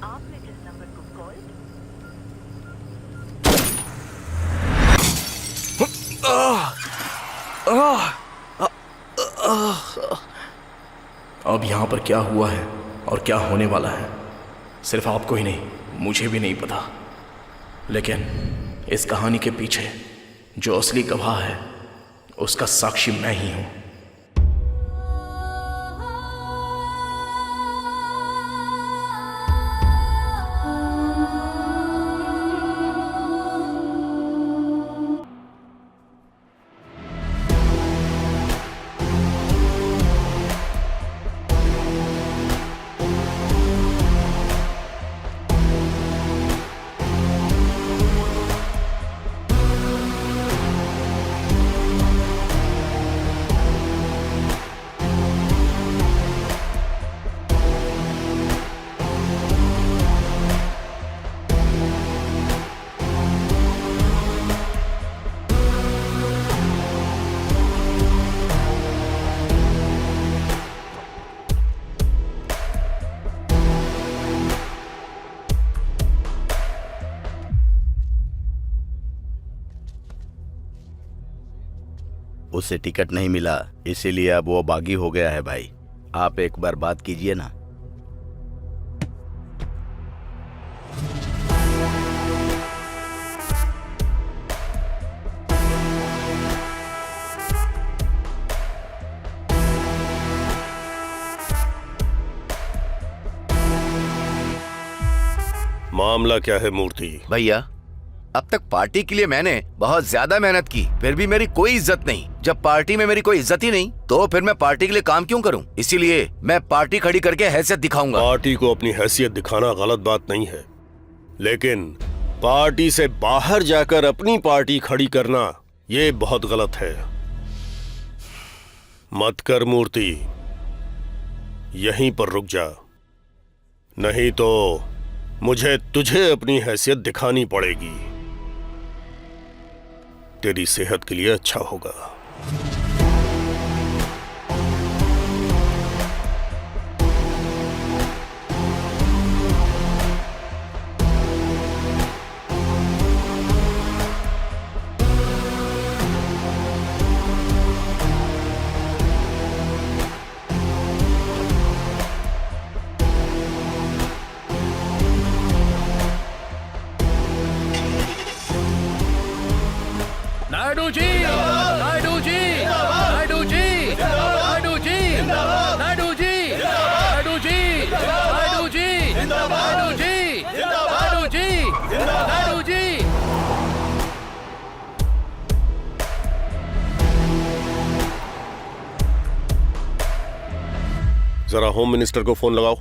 आपने जिस नंबर को कॉल अब यहाँ पर क्या हुआ है और क्या होने वाला है सिर्फ आपको ही नहीं, मुझे भी नहीं पता। लेकिन इस कहानी के पीछे जो असली गवाह है उसका साक्षी मैं ही हूँ। उसे टिकट नहीं मिला, इसीलिए अब वो बागी हो गया है। भाई आप एक बार बात कीजिए ना। मामला क्या है मूर्ति? भैया अब तक पार्टी के लिए मैंने बहुत ज्यादा मेहनत की, फिर भी मेरी कोई इज्जत नहीं। जब पार्टी में मेरी कोई इज्जत ही नहीं तो फिर मैं पार्टी के लिए काम क्यों करूं? इसीलिए मैं पार्टी खड़ी करके हैसियत दिखाऊंगा। पार्टी को अपनी हैसियत दिखाना गलत बात नहीं है, लेकिन पार्टी से बाहर जाकर अपनी पार्टी खड़ी करना ये बहुत गलत है। मत कर मूर्ति, यहीं पर रुक जा, नहीं तो मुझे तुझे अपनी हैसियत दिखानी पड़ेगी। तेरी सेहत के लिए अच्छा होगा। नायडू जी, नायडू जी, नायडू जी, नायडू जी, नायडू जी, नायडू जी, नायडू जी, नायडू जी, नायडू जी, नायडू जी। जरा होम मिनिस्टर को फोन लगाओ।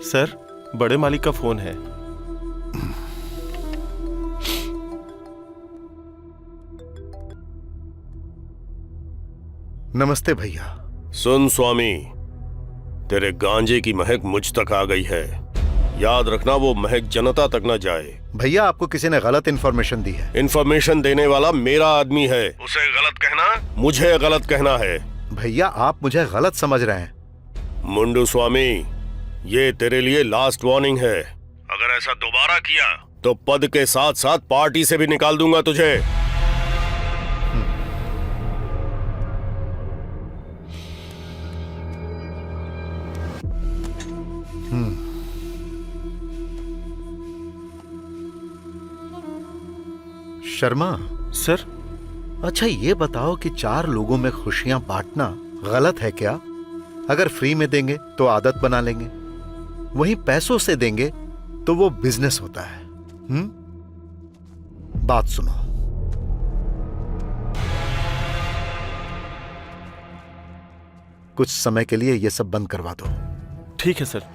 सर, बड़े मालिक का फोन है। नमस्ते भैया। सुन स्वामी, तेरे गांजे की महक मुझ तक आ गई है। याद रखना वो महक जनता तक न जाए। भैया आपको किसी ने गलत इन्फॉर्मेशन दी है। इन्फॉर्मेशन देने वाला मेरा आदमी है, उसे गलत कहना मुझे गलत कहना है। भैया आप मुझे गलत समझ रहे हैं। मुंडू स्वामी, ये तेरे लिए लास्ट वार्निंग है। अगर ऐसा दोबारा किया तो पद के साथ साथ पार्टी से भी निकाल दूंगा तुझे। शर्मा सर, अच्छा ये बताओ कि 4 लोगों में खुशियां बांटना गलत है क्या? अगर फ्री में देंगे तो आदत बना लेंगे, वहीं पैसों से देंगे तो वो बिजनेस होता है। बात सुनो, कुछ समय के लिए ये सब बंद करवा दो। ठीक है सर।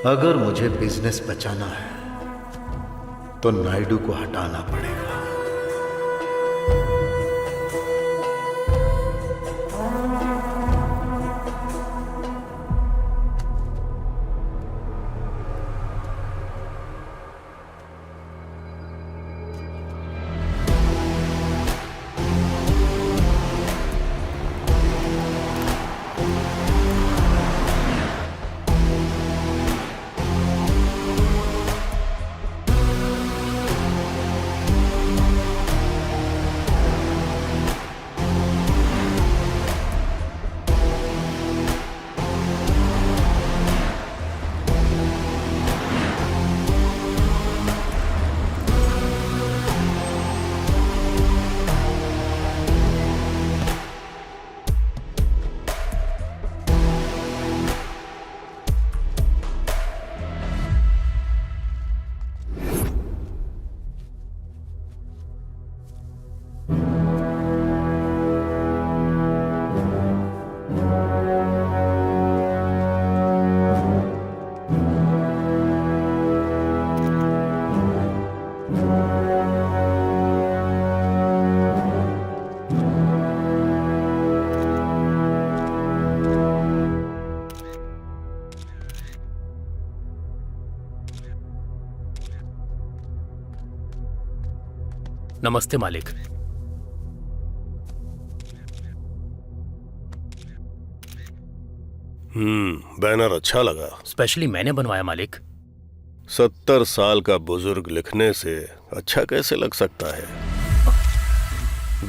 अगर मुझे बिजनेस बचाना है तो नायडू को हटाना पड़ेगा। नमस्ते मालिक। बैनर अच्छा लगा। स्पेशली मैंने बनवाया मालिक। 70 साल का बुजुर्ग लिखने से अच्छा कैसे लग सकता है?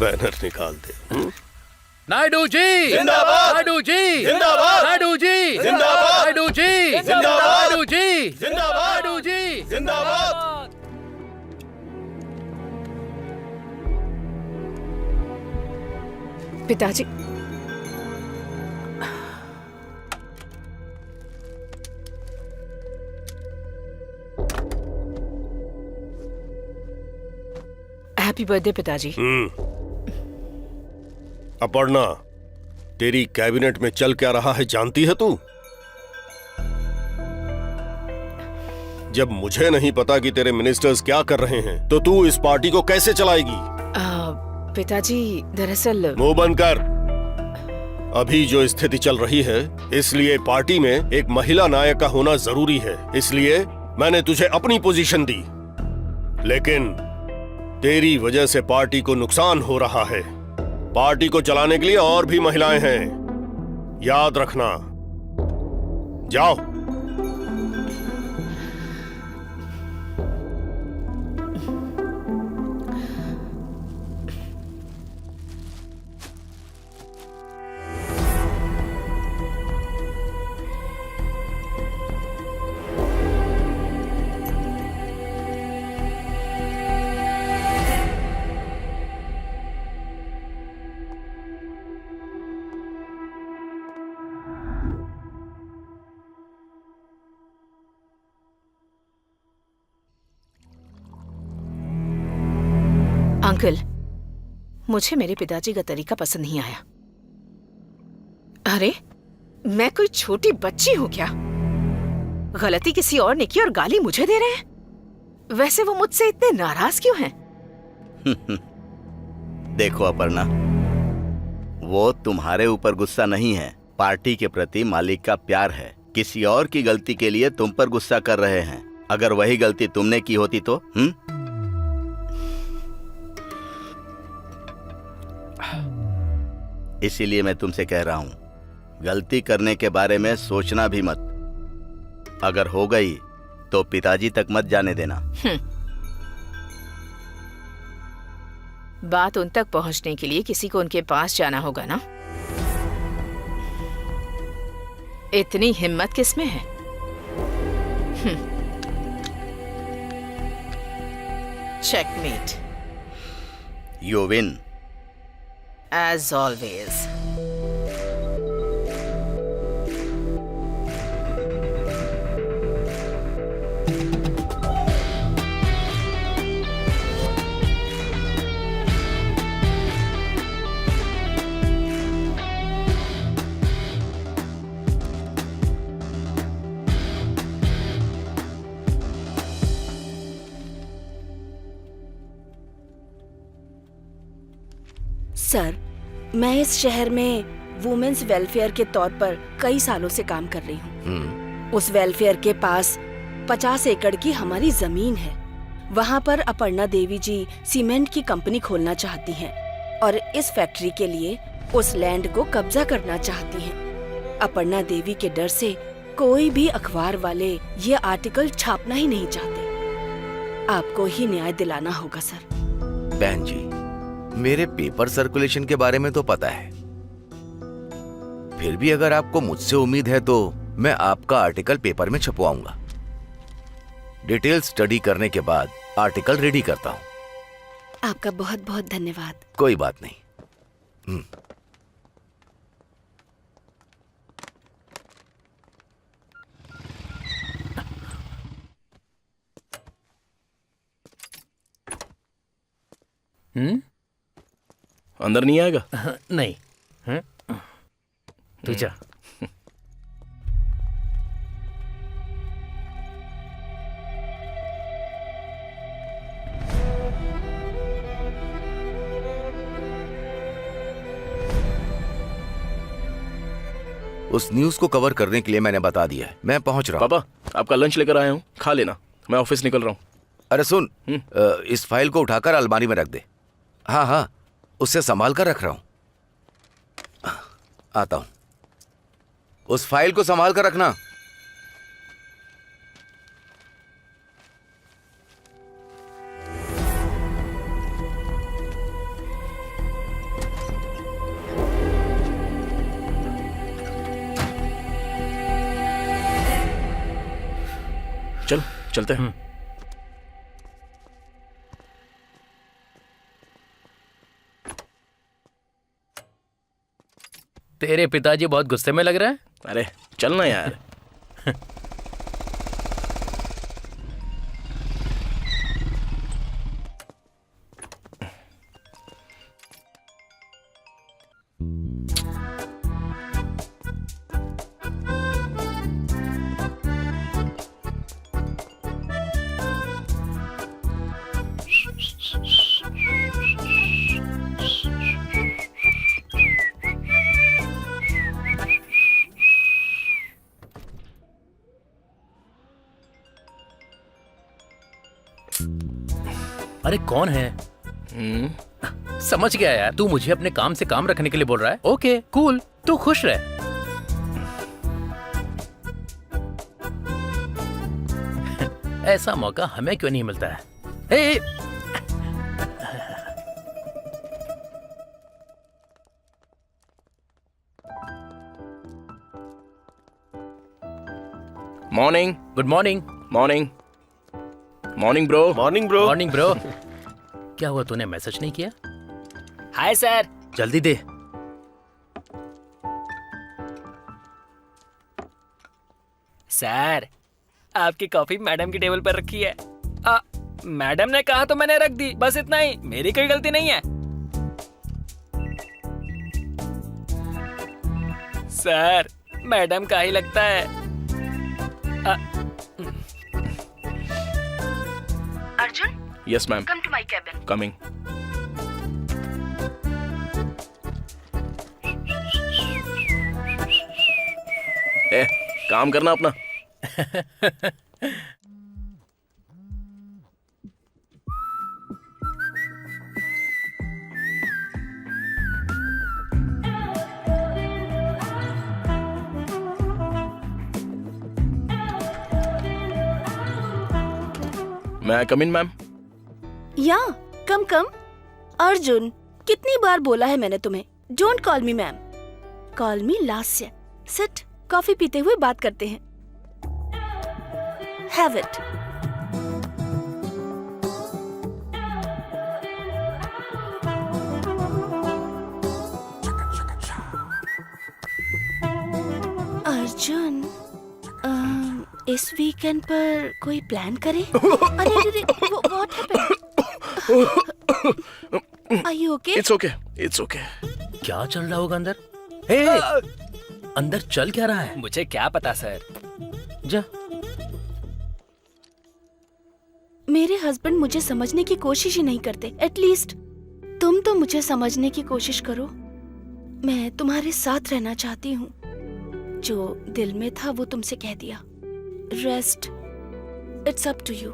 बैनर निकाल दे। नायडू जी जिंदाबाद! नायडू जी जिंदाबाद! नायडू जी जिंदाबाद! नायडू जी जिंदाबाद! नायडू जी जिंदाबाद! नायडू जी जिंदाबाद! पिताजी, हैप्पी बर्थडे पिताजी। अपर्णा, तेरी कैबिनेट में चल क्या रहा है जानती है तू? जब मुझे नहीं पता कि तेरे मिनिस्टर्स क्या कर रहे हैं तो तू इस पार्टी को कैसे चलाएगी? पिताजी दरअसल मुंह बंद कर। अभी जो स्थिति चल रही है इसलिए पार्टी में एक महिला नायक का होना जरूरी है, इसलिए मैंने तुझे अपनी पोजीशन दी। लेकिन तेरी वजह से पार्टी को नुकसान हो रहा है। पार्टी को चलाने के लिए और भी महिलाएं हैं, याद रखना। जाओ। अंकल, मुझे मेरे पिताजी का तरीका पसंद नहीं आया। अरे, मैं कोई छोटी बच्ची हूं क्या? गलती किसी और ने की और गाली मुझे दे रहे हैं। वैसे वो मुझसे इतने नाराज क्यों हैं? देखो अपर्णा, वो तुम्हारे ऊपर गुस्सा नहीं है, पार्टी के प्रति मालिक का प्यार है। किसी और की गलती के लिए तुम पर गुस्सा कर रहे हैं। अगर वही गलती तुमने की होती तो इसीलिए मैं तुमसे कह रहा हूं, गलती करने के बारे में सोचना भी मत। अगर हो गई तो पिताजी तक मत जाने देना। बात उन तक पहुंचने के लिए किसी को उनके पास जाना होगा ना। इतनी हिम्मत किसमें है? Checkmate you win. As always. Sir, मैं इस शहर में वुमेन्स वेलफेयर के तौर पर कई सालों से काम कर रही हूँ। उस वेलफेयर के पास 50 एकड़ की हमारी जमीन है। वहाँ पर अपर्णा देवी जी सीमेंट की कंपनी खोलना चाहती हैं और इस फैक्ट्री के लिए उस लैंड को कब्जा करना चाहती हैं। अपर्णा देवी के डर से कोई भी अखबार वाले ये आर्टिकल छापना ही नहीं चाहते। आपको ही न्याय दिलाना होगा सर। बहन जी, मेरे पेपर सर्कुलेशन के बारे में तो पता है, फिर भी अगर आपको मुझसे उम्मीद है तो मैं आपका आर्टिकल पेपर में छपवाऊंगा। डिटेल स्टडी करने के बाद आर्टिकल रेडी करता हूं। आपका बहुत बहुत धन्यवाद। कोई बात नहीं। अंदर नहीं आएगा? नहीं। तू जा। उस न्यूज को कवर करने के लिए मैंने बता दिया है। मैं पहुंच रहा हूं। पापा, आपका लंच लेकर आया हूँ, खा लेना। मैं ऑफिस निकल रहा हूँ। अरे सुन, इस फाइल को उठाकर अलमारी में रख दे। हाँ हाँ, उससे संभाल कर रख रहा हूं। आता हूं। उस फाइल को संभाल कर रखना। चल, चलते हैं। तेरे पिताजी बहुत गुस्से में लग रहा है। अरे चलना यार। अरे कौन है? समझ गया यार, तू मुझे अपने काम से काम रखने के लिए बोल रहा है। ओके कूल, तू खुश रह। ऐसा मौका हमें क्यों नहीं मिलता है? ए, morning. Good morning. Morning. Morning bro. Morning bro. Morning bro. क्या हुआ, तूने मैसेज नहीं किया? Hi sir. जल्दी दे। सर, आपकी कॉफी मैडम की टेबल पर रखी है। मैडम ने कहा तो मैंने रख दी, बस इतना ही। मेरी कोई गलती नहीं है। सर, मैडम का ही लगता है। Arjun, yes ma'am. Come to my cabin. Coming. काम करना अपना। मैं कम इन मैम? या, कम कम। अर्जुन, कितनी बार बोला है मैंने तुम्हें, don't call me ma'am, call me Lasya. Sit, coffee पीते हुए बात करते हैं। Have it. अर्जुन, इस वीकेंड पर कोई प्लान करें? अरे अरे, what happened? Are you okay? It's okay, it's okay. क्या चल रहा होगा अंदर? हे, अंदर चल क्या रहा है? मुझे क्या पता सर। जा। मेरे हस्बैंड मुझे समझने की कोशिश ही नहीं करते। एटलीस्ट तुम तो मुझे समझने की कोशिश करो। मैं तुम्हारे साथ रहना चाहती हूँ। जो दिल में था वो तुमसे कह दिया। Rest, it's up to you.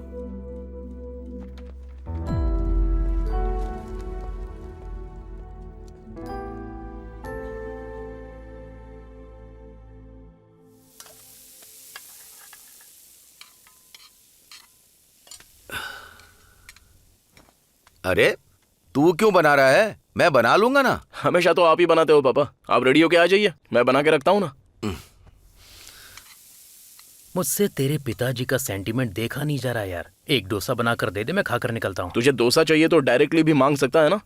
अरे तू क्यों बना रहा है? मैं बना लूंगा ना। हमेशा तो आप ही बनाते हो पापा। आप रेडी होके आ जाइए, मैं बना के रखता हूँ ना। मुझसे तेरे पिताजी का सेंटीमेंट देखा नहीं जा रहा यार। एक डोसा बनाकर दे दे, मैं खाकर निकलता हूँ। तुझे डोसा चाहिए तो डायरेक्टली भी मांग सकता है ना।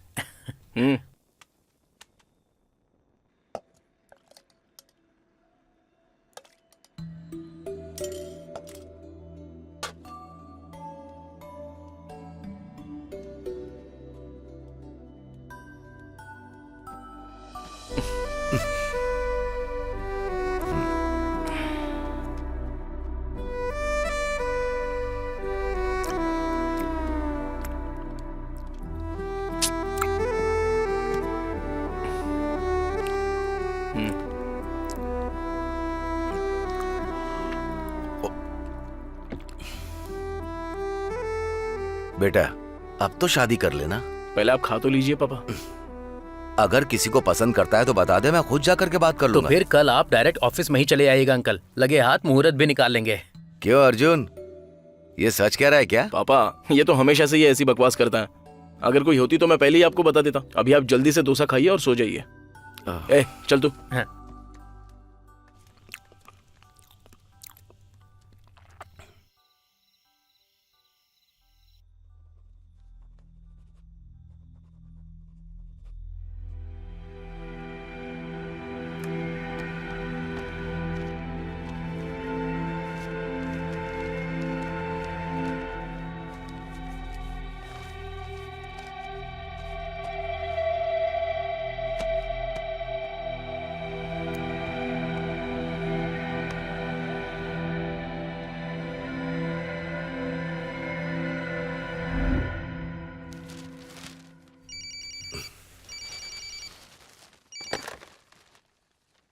बेटा अब तो शादी कर लेना। पहले आप खा तो लीजिए पापा। अगर किसी को पसंद करता है तो बता दे, मैं खुद जाकर के बात कर तो लूंगा। फिर कल आप डायरेक्ट ऑफिस में ही चले आइएगा अंकल। लगे हाथ मुहूर्त भी निकाल लेंगे। क्यों अर्जुन, ये सच कह रहा है क्या? पापा ये तो हमेशा से ही ऐसी बकवास करता है। अगर कोई होती तो मैं पहले ही आपको बता देता। अभी आप जल्दी से डोसा खाइए और सो जाइए। ए चल तू। हाँ।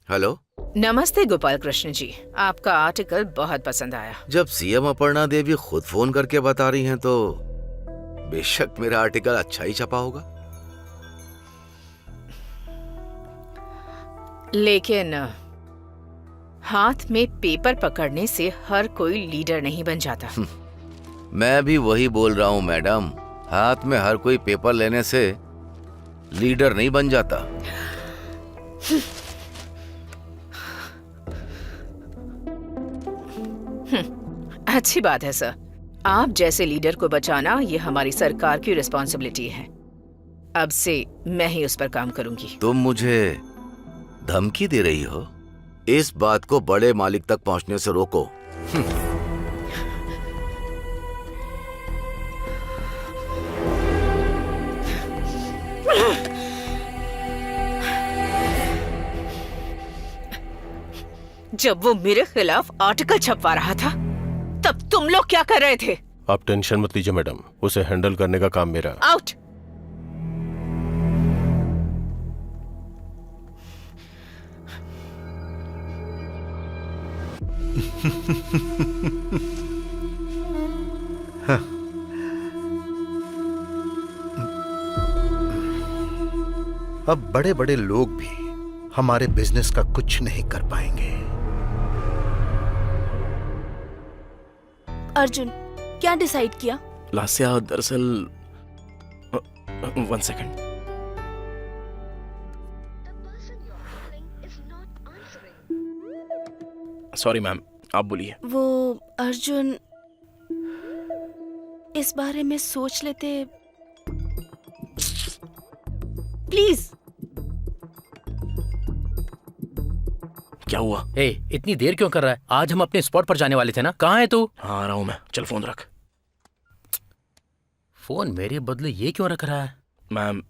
हेलो, नमस्ते गोपाल कृष्ण जी, आपका आर्टिकल बहुत पसंद आया। जब सीएम अपर्णा देवी खुद फोन करके बता रही हैं तो बेशक मेरा आर्टिकल अच्छा ही छपा होगा। लेकिन हाथ में पेपर पकड़ने से हर कोई लीडर नहीं बन जाता। मैं भी वही बोल रहा हूँ मैडम, हाथ में हर कोई पेपर लेने से लीडर नहीं बन जाता। अच्छी बात है सर। आप जैसे लीडर को बचाना ये हमारी सरकार की रिस्पॉन्सिबिलिटी है। अब से मैं ही उस पर काम करूंगी। तुम मुझे धमकी दे रही हो? इस बात को बड़े मालिक तक पहुंचने से रोको। जब वो मेरे खिलाफ आर्टिकल छपवा रहा था तब तुम लोग क्या कर रहे थे? आप टेंशन मत लीजिए मैडम, उसे हैंडल करने का काम मेरा। आउट। अब बड़े बड़े लोग भी हमारे बिजनेस का कुछ नहीं कर पाएंगे। अर्जुन, क्या डिसाइड किया? लास्या दरअसल 1 सेकंड। सॉरी मैम, आप बोलिए। वो अर्जुन, इस बारे में सोच लेते प्लीज। क्या हुआ? ए, इतनी देर क्यों कर रहा है? आज हम अपने स्पॉट पर जाने वाले थे ना। कहाँ है तू? हाँ आ रहा हूँ मैं, चल फोन रख। फोन मेरे बदले ये क्यों रख रहा है? Ma'am,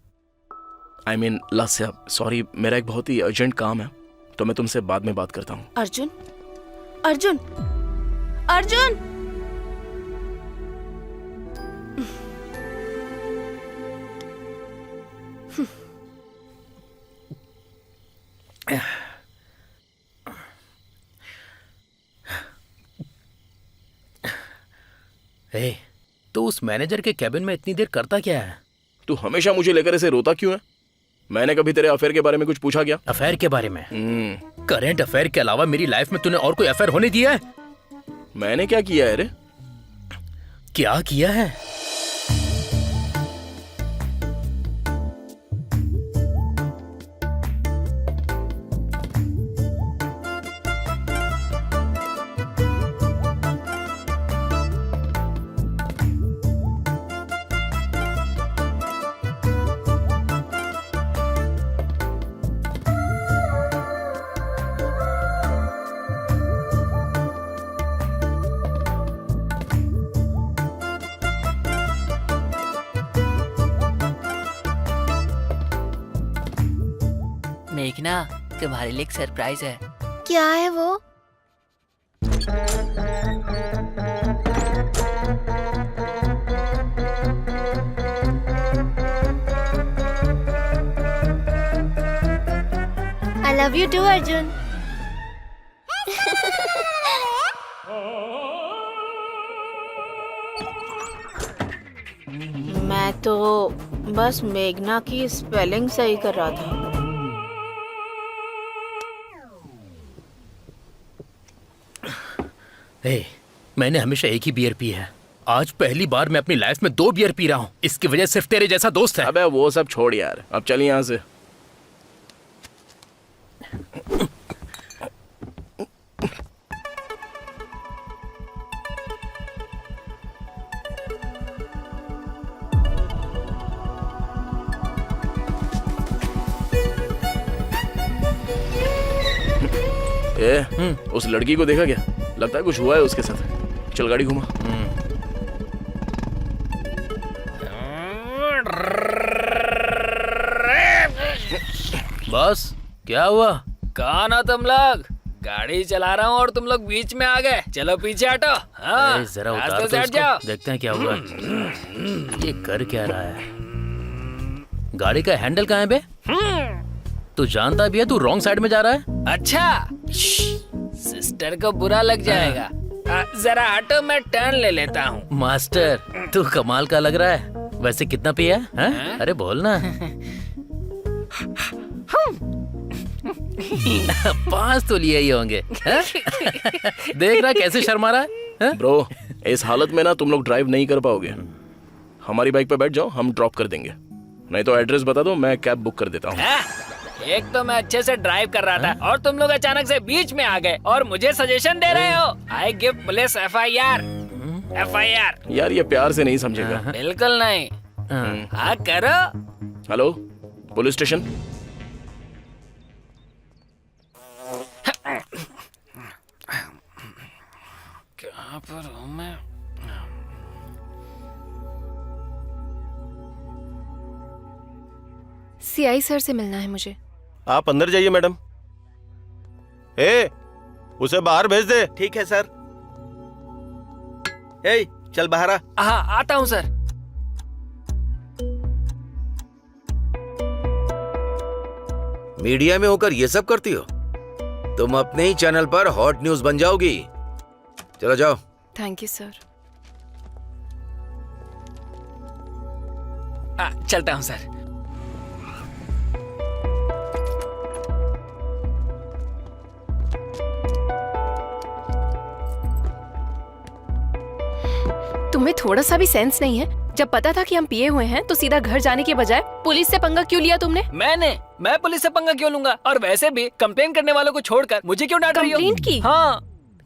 I mean Lasya, sorry, मेरा एक बहुत ही अर्जेंट काम है, तो मैं तुमसे बाद में बात करता हूँ। अर्जुन, अर्जुन, अर्जुन! ए, तू उस मैनेजर के कैबिन में इतनी देर करता क्या है? तू हमेशा मुझे लेकर ऐसे रोता क्यों है? मैंने कभी तेरे अफेयर के बारे में कुछ पूछा क्या? अफेयर के बारे में? करेंट अफेयर के अलावा मेरी लाइफ में तूने और कोई अफेयर होने दिया है? मैंने क्या किया है रे? क्या किया है? मेघना, तुम्हारे लिए एक सरप्राइज है। क्या है वो? I love you too, Arjun. मैं तो बस मेघना की स्पेलिंग सही कर रहा था। ए, मैंने हमेशा एक ही बियर पी है। आज पहली बार मैं अपनी लाइफ में 2 बियर पी रहा हूँ। इसकी वजह सिर्फ तेरे जैसा दोस्त है। अबे वो सब छोड़ यार, अब चल यहाँ से। उस लड़की को देखा क्या? लगता है कुछ हुआ है उसके साथ। चल गाड़ी घुमा। बस क्या हुआ? कौन हो तुम लोग? गाड़ी चला रहा हूँ और तुम लोग बीच में आ गए। चलो पीछे हटो। हाँ, जरा उतार रास्ते तो से हट इसको, जाओ। देखते हैं क्या हुआ। ये कर क्या रहा है? गाड़ी का हैंडल कहाँ है बे? तू जानता भी है तू रॉन्ग साइड में जा रहा है। अच्छा, सिस्टर को बुरा लग जाएगा। जरा हटो, मैं टर्न ले लेता हूँ। मास्टर, तू कमाल का लग रहा है। वैसे कितना पिया है? अरे बोल ना। 5 तो लिए ही होंगे। देख रहा कैसे शर्मा रहा है? ब्रो, इस हालत में ना तुम लोग ड्राइव नहीं कर पाओगे। हमारी बाइक पे बैठ जाओ, हम ड्रॉप कर देंगे। नहीं तो एड्रेस बता दो, मैं कैब बुक कर देता हूँ। एक तो मैं अच्छे से ड्राइव कर रहा था और तुम लोग अचानक से बीच में आ गए और मुझे सजेशन दे रहे हो। I give police FIR। FIR। यार ये प्यार से नहीं समझेगा। बिल्कुल नहीं। हाँ करो। Hello, police station. कहाँ पर हूँ मैं? CI सर से मिलना है मुझे। आप अंदर जाइए मैडम। उसे बाहर भेज दे। ठीक है सर। चल बाहर आ। हाँ आता हूँ सर। मीडिया में होकर ये सब करती हो? तुम अपने ही चैनल पर हॉट न्यूज बन जाओगी। चलो जाओ। Thank you sir. चलता हूँ सर। तुम्हें थोड़ा सा भी सेंस नहीं है? जब पता था कि हम पिए हुए हैं तो सीधा घर जाने के बजाय पुलिस से पंगा क्यों लिया तुमने? मैं पुलिस से पंगा क्यों लूंगा? और वैसे भी कंप्लेन करने वालों को छोड़कर मुझे क्यों डांट रही हो? कंप्लेंट की? हाँ,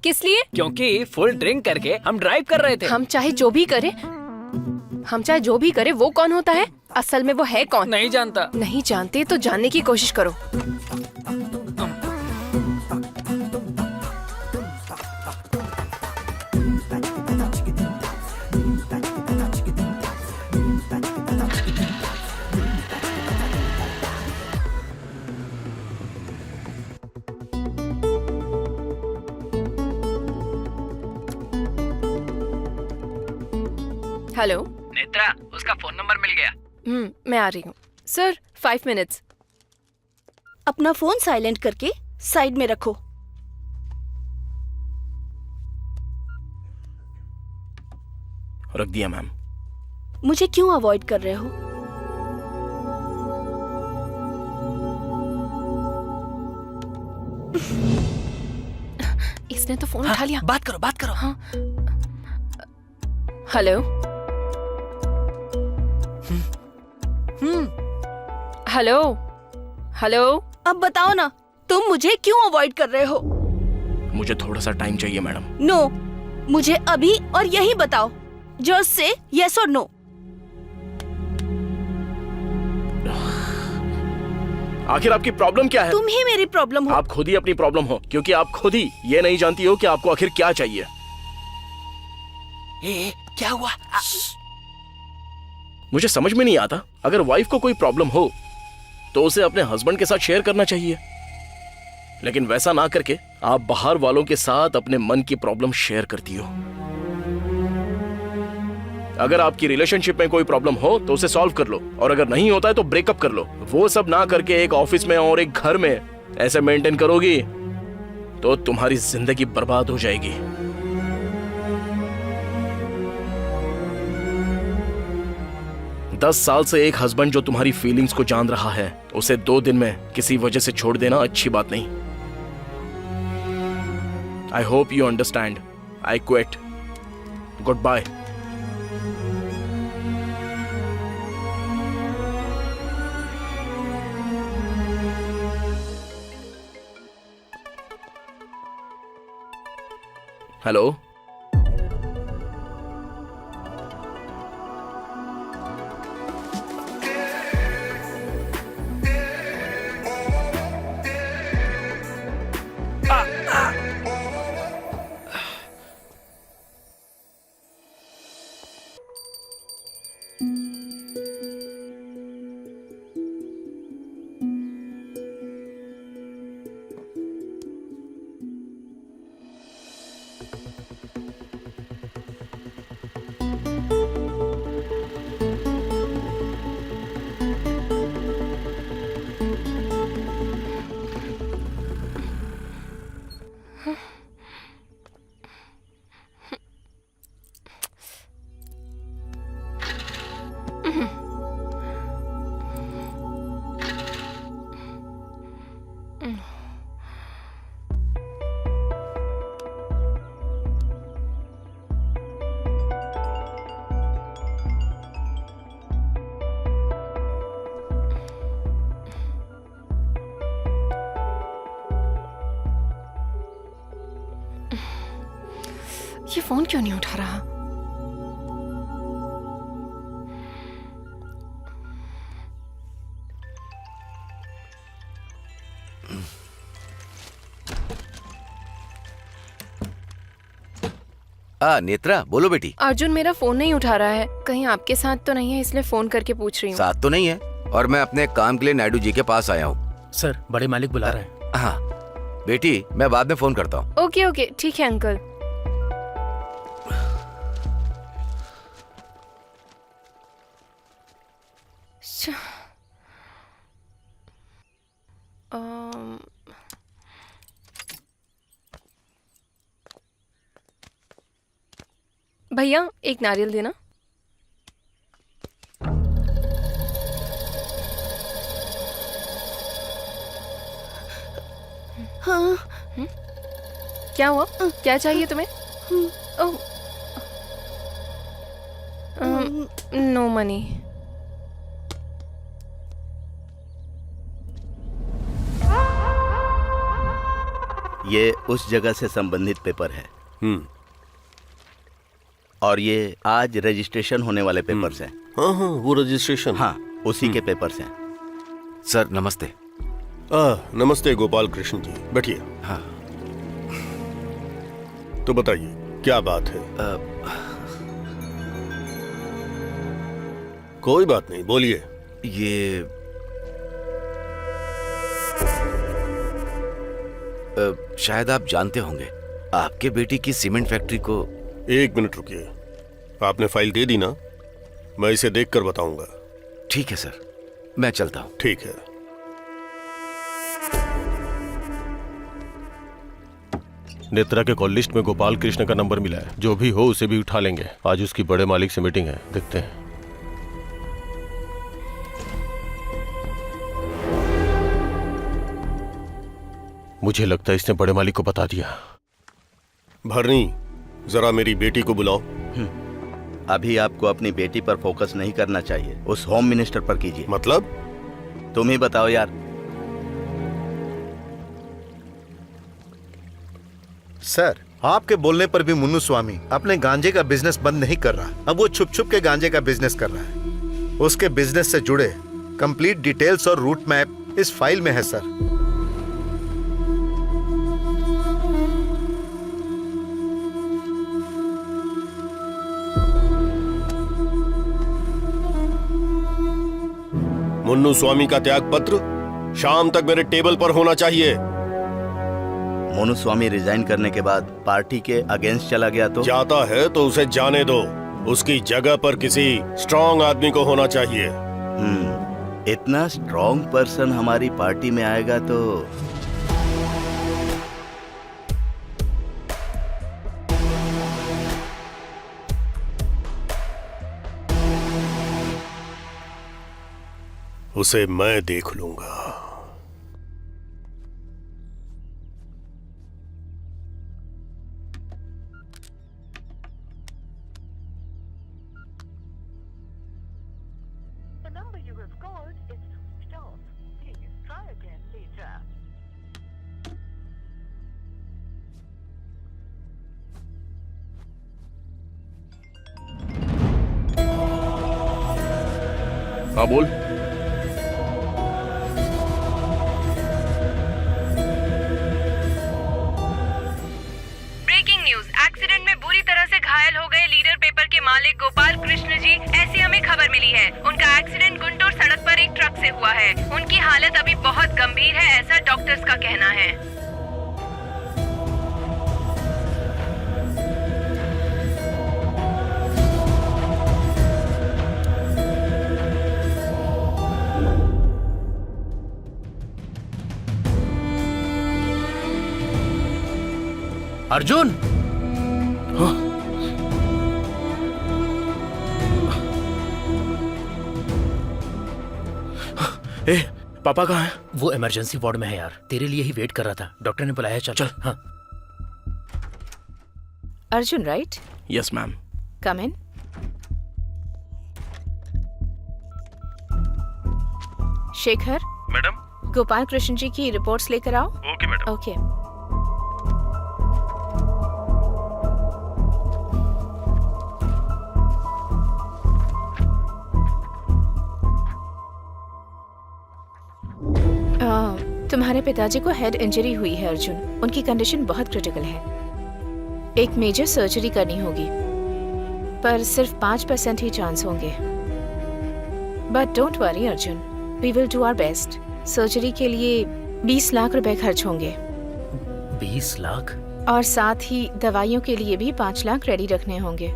किस लिए? क्योंकि फुल ड्रिंक करके हम ड्राइव कर रहे थे। हम चाहे जो भी करे वो कौन होता है? असल में वो है कौन? नहीं जानता। नहीं जानते तो जानने की कोशिश करो। हेलो नेत्रा, उसका फोन नंबर मिल गया। मैं आ रही हूँ सर। 5 मिनट्स। अपना फोन साइलेंट करके साइड में रखो। रख दिया मैम। मुझे क्यों अवॉइड कर रहे हो? इसने तो फोन उठा लिया। बात करो। हाँ। हेलो। हेलो। अब बताओ ना, तुम मुझे क्यों अवॉइड कर रहे हो? मुझे थोड़ा सा टाइम चाहिए मैडम। नो, मुझे अभी और यही बताओ। जस्ट से यस और नो। आखिर आपकी प्रॉब्लम क्या है? तुम ही मेरी प्रॉब्लम हो। आप खुद ही अपनी प्रॉब्लम हो, क्योंकि आप खुद ही ये नहीं जानती हो कि आपको आखिर क्या चाहिए। क्या हुआ? मुझे समझ में नहीं आता, अगर वाइफ को कोई प्रॉब्लम हो तो उसे अपने हस्बैंड के साथ शेयर करना चाहिए, लेकिन वैसा ना करके आप बाहर वालों के साथ अपने मन की प्रॉब्लम शेयर करती हो। अगर आपकी रिलेशनशिप में कोई प्रॉब्लम हो तो उसे सॉल्व कर लो, और अगर नहीं होता है तो ब्रेकअप कर लो। वो सब ना करके एक ऑफिस में और एक घर में ऐसे मेंटेन करोगी तो तुम्हारी जिंदगी बर्बाद हो जाएगी। दस साल से एक हस्बैंड जो तुम्हारी फीलिंग्स को जान रहा है, उसे 2 दिन में किसी वजह से छोड़ देना अच्छी बात नहीं। I hope you understand. I quit. Goodbye. Hello. ये फोन क्यों नहीं उठा रहा? नेत्रा, बोलो बेटी। अर्जुन मेरा फोन नहीं उठा रहा है। कहीं आपके साथ तो नहीं है, इसलिए फोन करके पूछ रही हूँ। साथ तो नहीं है, और मैं अपने काम के लिए नायडू जी के पास आया हूँ। सर, बड़े मालिक बुला रहे हैं। हाँ बेटी, मैं बाद में फोन करता हूँ। ओके ओके, ठीक है अंकल। भैया एक नारियल देना। हाँ। क्या हुआ? क्या चाहिए तुम्हें? No money. ये उस जगह से संबंधित पेपर है और ये आज रजिस्ट्रेशन होने वाले पेपर्स हैं। हाँ हाँ, वो रजिस्ट्रेशन। हाँ, उसी के पेपर्स हैं। सर नमस्ते। नमस्ते गोपाल कृष्ण जी, बैठिए। हाँ। तो बताइए क्या बात है? कोई बात नहीं, बोलिए। ये शायद आप जानते होंगे, आपके बेटी की सीमेंट फैक्ट्री को। एक मिनट रुकिए, आपने फाइल दे दी ना? मैं इसे देखकर बताऊंगा। ठीक है सर, मैं चलता हूँ। ठीक है। नेत्रा के कॉल लिस्ट में गोपाल कृष्ण का नंबर मिला है। जो भी हो उसे भी उठा लेंगे। आज उसकी बड़े मालिक से मीटिंग है, देखते हैं। मुझे लगता है इसने बड़े मालिक को बता दिया। भरनी, जरा मेरी बेटी को बुलाओ। अभी आपको अपनी बेटी पर फोकस नहीं करना चाहिए, उस होम मिनिस्टर पर कीजिए। मतलब? तुम ही बताओ यार। सर, आपके बोलने पर भी मुन्नू स्वामी अपने गांजे का बिजनेस बंद नहीं कर रहा। अब वो छुप छुप के गांजे का बिजनेस कर रहा है। उसके बिजनेस से जुड़े कंप्लीट डिटेल्स और रूट मैप इस फाइल में है सर। मुन्नू स्वामी का त्याग पत्र शाम तक मेरे टेबल पर होना चाहिए। मोनू स्वामी रिजाइन करने के बाद पार्टी के अगेंस्ट चला गया तो? जाता है तो उसे जाने दो। उसकी जगह पर किसी स्ट्रांग आदमी को होना चाहिए। इतना स्ट्रांग पर्सन हमारी पार्टी में आएगा तो उसे मैं देख लूंगा। The number you have called is switched off. Please try again later. हाँ बोल। ब्रेकिंग न्यूज, एक्सीडेंट में बुरी तरह से घायल हो गए लीडर पेपर के मालिक गोपाल कृष्ण जी, ऐसी हमें खबर मिली है। उनका एक्सीडेंट गुंटूर सड़क पर एक ट्रक से हुआ है। उनकी हालत अभी बहुत गंभीर है, ऐसा डॉक्टर्स का कहना है। अर्जुन, ए, पापा कहाँ हैं? वो इमरजेंसी वार्ड में है यार, तेरे लिए ही वेट कर रहा था। डॉक्टर ने बुलाया, चल। हाँ। Arjun, right? Yes ma'am. Come in. Shekhar, madam. Gopal Krishna ji की रिपोर्ट्स लेकर आओ। Okay madam. ओके। तुम्हारे पिताजी को हेड इंजरी हुई है अर्जुन। उनकी कंडीशन बहुत क्रिटिकल है। एक मेजर सर्जरी करनी होगी, पर सिर्फ 5% ही चांस होंगे। But don't worry Arjun, we will do our best. Surgery के लिए 20 लाख रुपए खर्च होंगे। 20 लाख? और साथ ही दवाइयों के लिए भी 5 लाख रेडी रखने होंगे।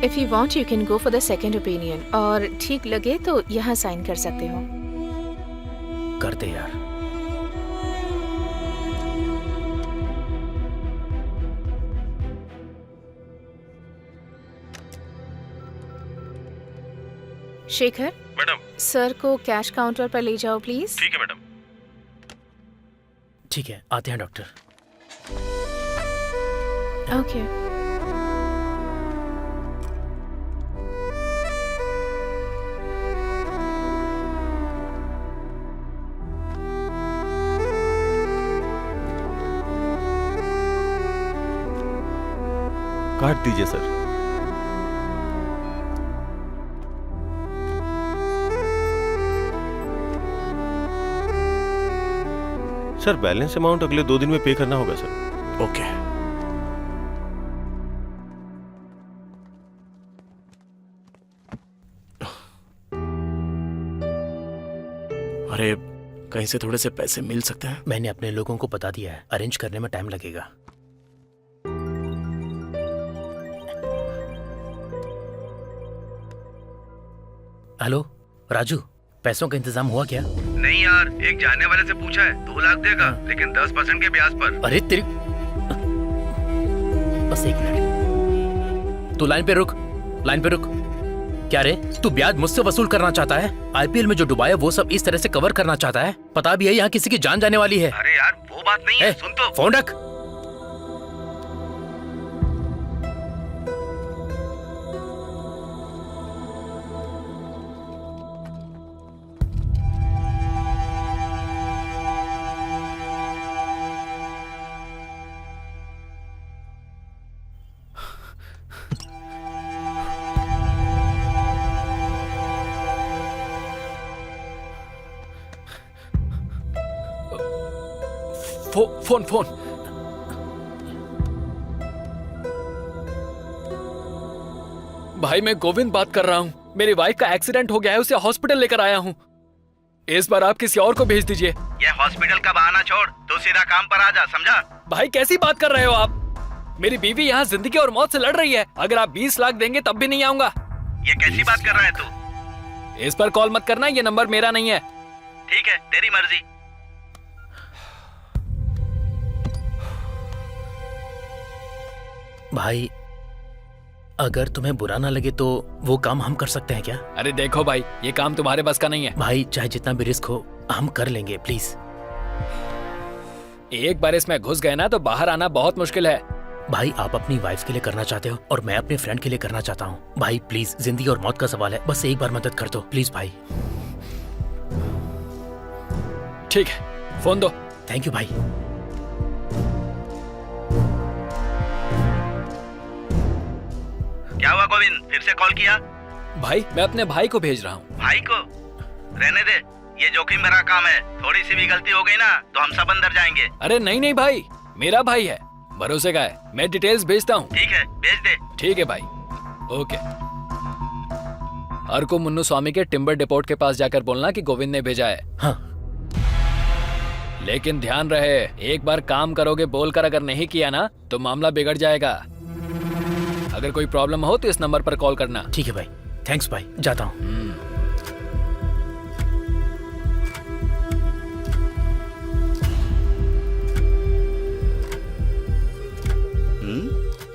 If you want, you can go for the second opinion. और ठीक लगे तो यहाँ साइन कर सकते हो। करते यार। शेखर, मैडम। सर को कैश काउंटर पर ले जाओ प्लीज। ठीक है मैडम। ठीक है, आते हैं डॉक्टर। ओके। काट दीजिए सर। सर बैलेंस अमाउंट अगले 2 दिन में पे करना होगा सर। ओके। अरे कहीं से थोड़े से पैसे मिल सकते हैं? मैंने अपने लोगों को बता दिया है, अरेंज करने में टाइम लगेगा। हेलो राजू, पैसों का इंतजाम हुआ क्या? नहीं यार, एक जानने वाले से पूछा है 2 लाख देगा, लेकिन 10% के ब्याज पर। अरे तेरी, बस 1 मिनट, तू लाइन पे रुक, लाइन पे रुक। क्या रे, तू ब्याज मुझसे वसूल करना चाहता है? आईपीएल में जो डुबाया वो सब इस तरह से कवर करना चाहता है? पता भी है यहाँ किसी की जान जाने वाली है। अरे यार वो बात नहीं है, सुन तो। फोन रख। Phone phone. भाई मैं गोविंद बात कर रहा हूँ। मेरी वाइफ का एक्सीडेंट हो गया है, उसे हॉस्पिटल लेकर आया हूँ। इस बार आप किसी और को भेज दीजिए। ये हॉस्पिटल का बहाना छोड़, तो सीधा काम पर आ जा, समझा? भाई कैसी बात कर रहे हो आप? मेरी बीवी यहाँ जिंदगी और मौत से लड़ रही है। अगर आप 20 लाख देंगे तब भी नहीं आऊंगा। ये कैसी बात कर रहा है तू? इस पर कॉल मत करना, ये नंबर मेरा नहीं है। ठीक है, तेरी मर्जी। भाई अगर तुम्हें बुरा ना लगे तो वो काम हम कर सकते हैं क्या? अरे देखो भाई, ये काम तुम्हारे बस का नहीं है। भाई चाहे जितना भी रिस्क हो हम कर लेंगे, प्लीज। एक बार इसमें घुस गए ना तो बाहर आना बहुत मुश्किल है। भाई आप अपनी वाइफ के लिए करना चाहते हो और मैं अपने फ्रेंड के लिए करना चाहता हूँ। भाई प्लीज, जिंदगी और मौत का सवाल है, बस एक बार मदद कर दो प्लीज भाई। ठीक है, फोन दो। थैंक यू भाई। क्या हुआ गोविंद, फिर से कॉल किया? भाई मैं अपने भाई को भेज रहा हूँ। भाई को? रहने दे, ये जोखिम भरा काम है। थोड़ी सी भी गलती हो गई ना तो हम सब अंदर जाएंगे। अरे नहीं नहीं भाई, मेरा भाई है, भरोसे का है। मैं डिटेल्स भेजता हूँ। ठीक है, भेज दे। ठीक है भाई, ओके। अर्को मुन्नू स्वामी के टिम्बर डिपोट के पास जाकर बोलना कि गोविंद ने भेजा है। हाँ। लेकिन ध्यान रहे, एक बार काम करोगे बोलकर अगर नहीं किया ना तो मामला बिगड़ जाएगा। अगर कोई प्रॉब्लम हो तो इस नंबर पर कॉल करना। ठीक है भाई, थैंक्स भाई, जाता हूँ।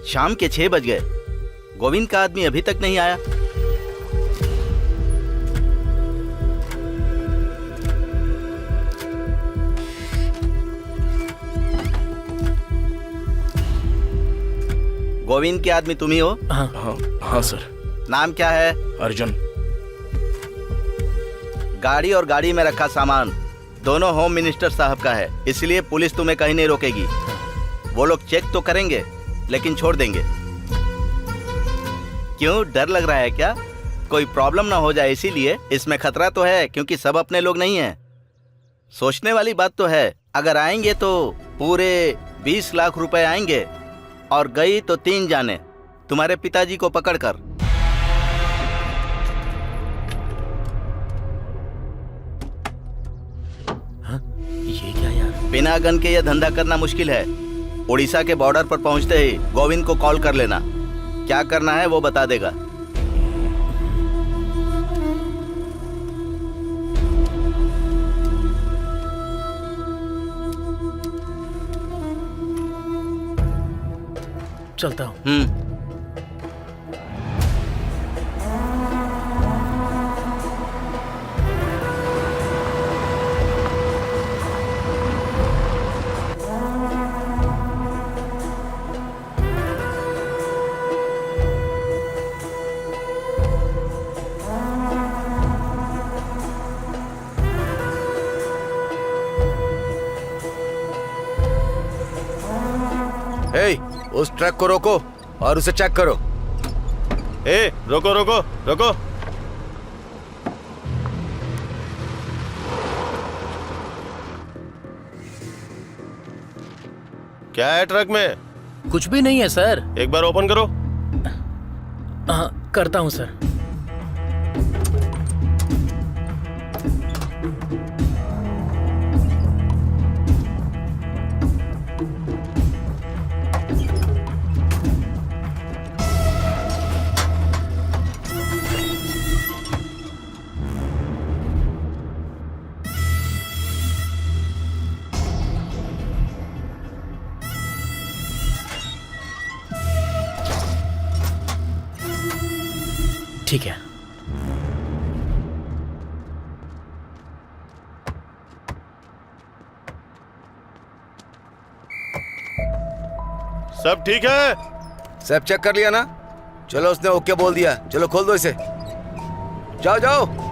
शाम के 6 बज गए, गोविंद का आदमी अभी तक नहीं आया। गोविंद के आदमी तुम ही हो? हाँ सर। नाम क्या है? अर्जुन। गाड़ी और गाड़ी में रखा सामान दोनों होम मिनिस्टर साहब का है, इसलिए पुलिस तुम्हें कहीं नहीं रोकेगी। वो लोग चेक तो करेंगे लेकिन छोड़ देंगे। क्यों, डर लग रहा है क्या? कोई प्रॉब्लम ना हो जाए इसीलिए। इसमें खतरा तो है क्योंकि सब अपने लोग नहीं हैं। सोचने वाली बात तो है। अगर आएंगे तो पूरे 20 लाख रुपए आएंगे और गई तो 3 जाने, तुम्हारे पिताजी को पकड़कर। हाँ? ये क्या यार? बिना गन के यह धंधा करना मुश्किल है। उड़ीसा के बॉर्डर पर पहुंचते ही गोविंद को कॉल कर लेना। क्या करना है वो बता देगा। चलता हूँ। उस ट्रक को रोको। और उसे चेक करो। ए, रोको रोको रोको। क्या है ट्रक में? कुछ भी नहीं है सर। एक बार ओपन करो। हाँ, करता हूँ सर। ठीक है। सब ठीक है? सब चेक कर लिया ना? चलो, उसने ओके बोल दिया। चलो खोल दो इसे। जाओ जाओ।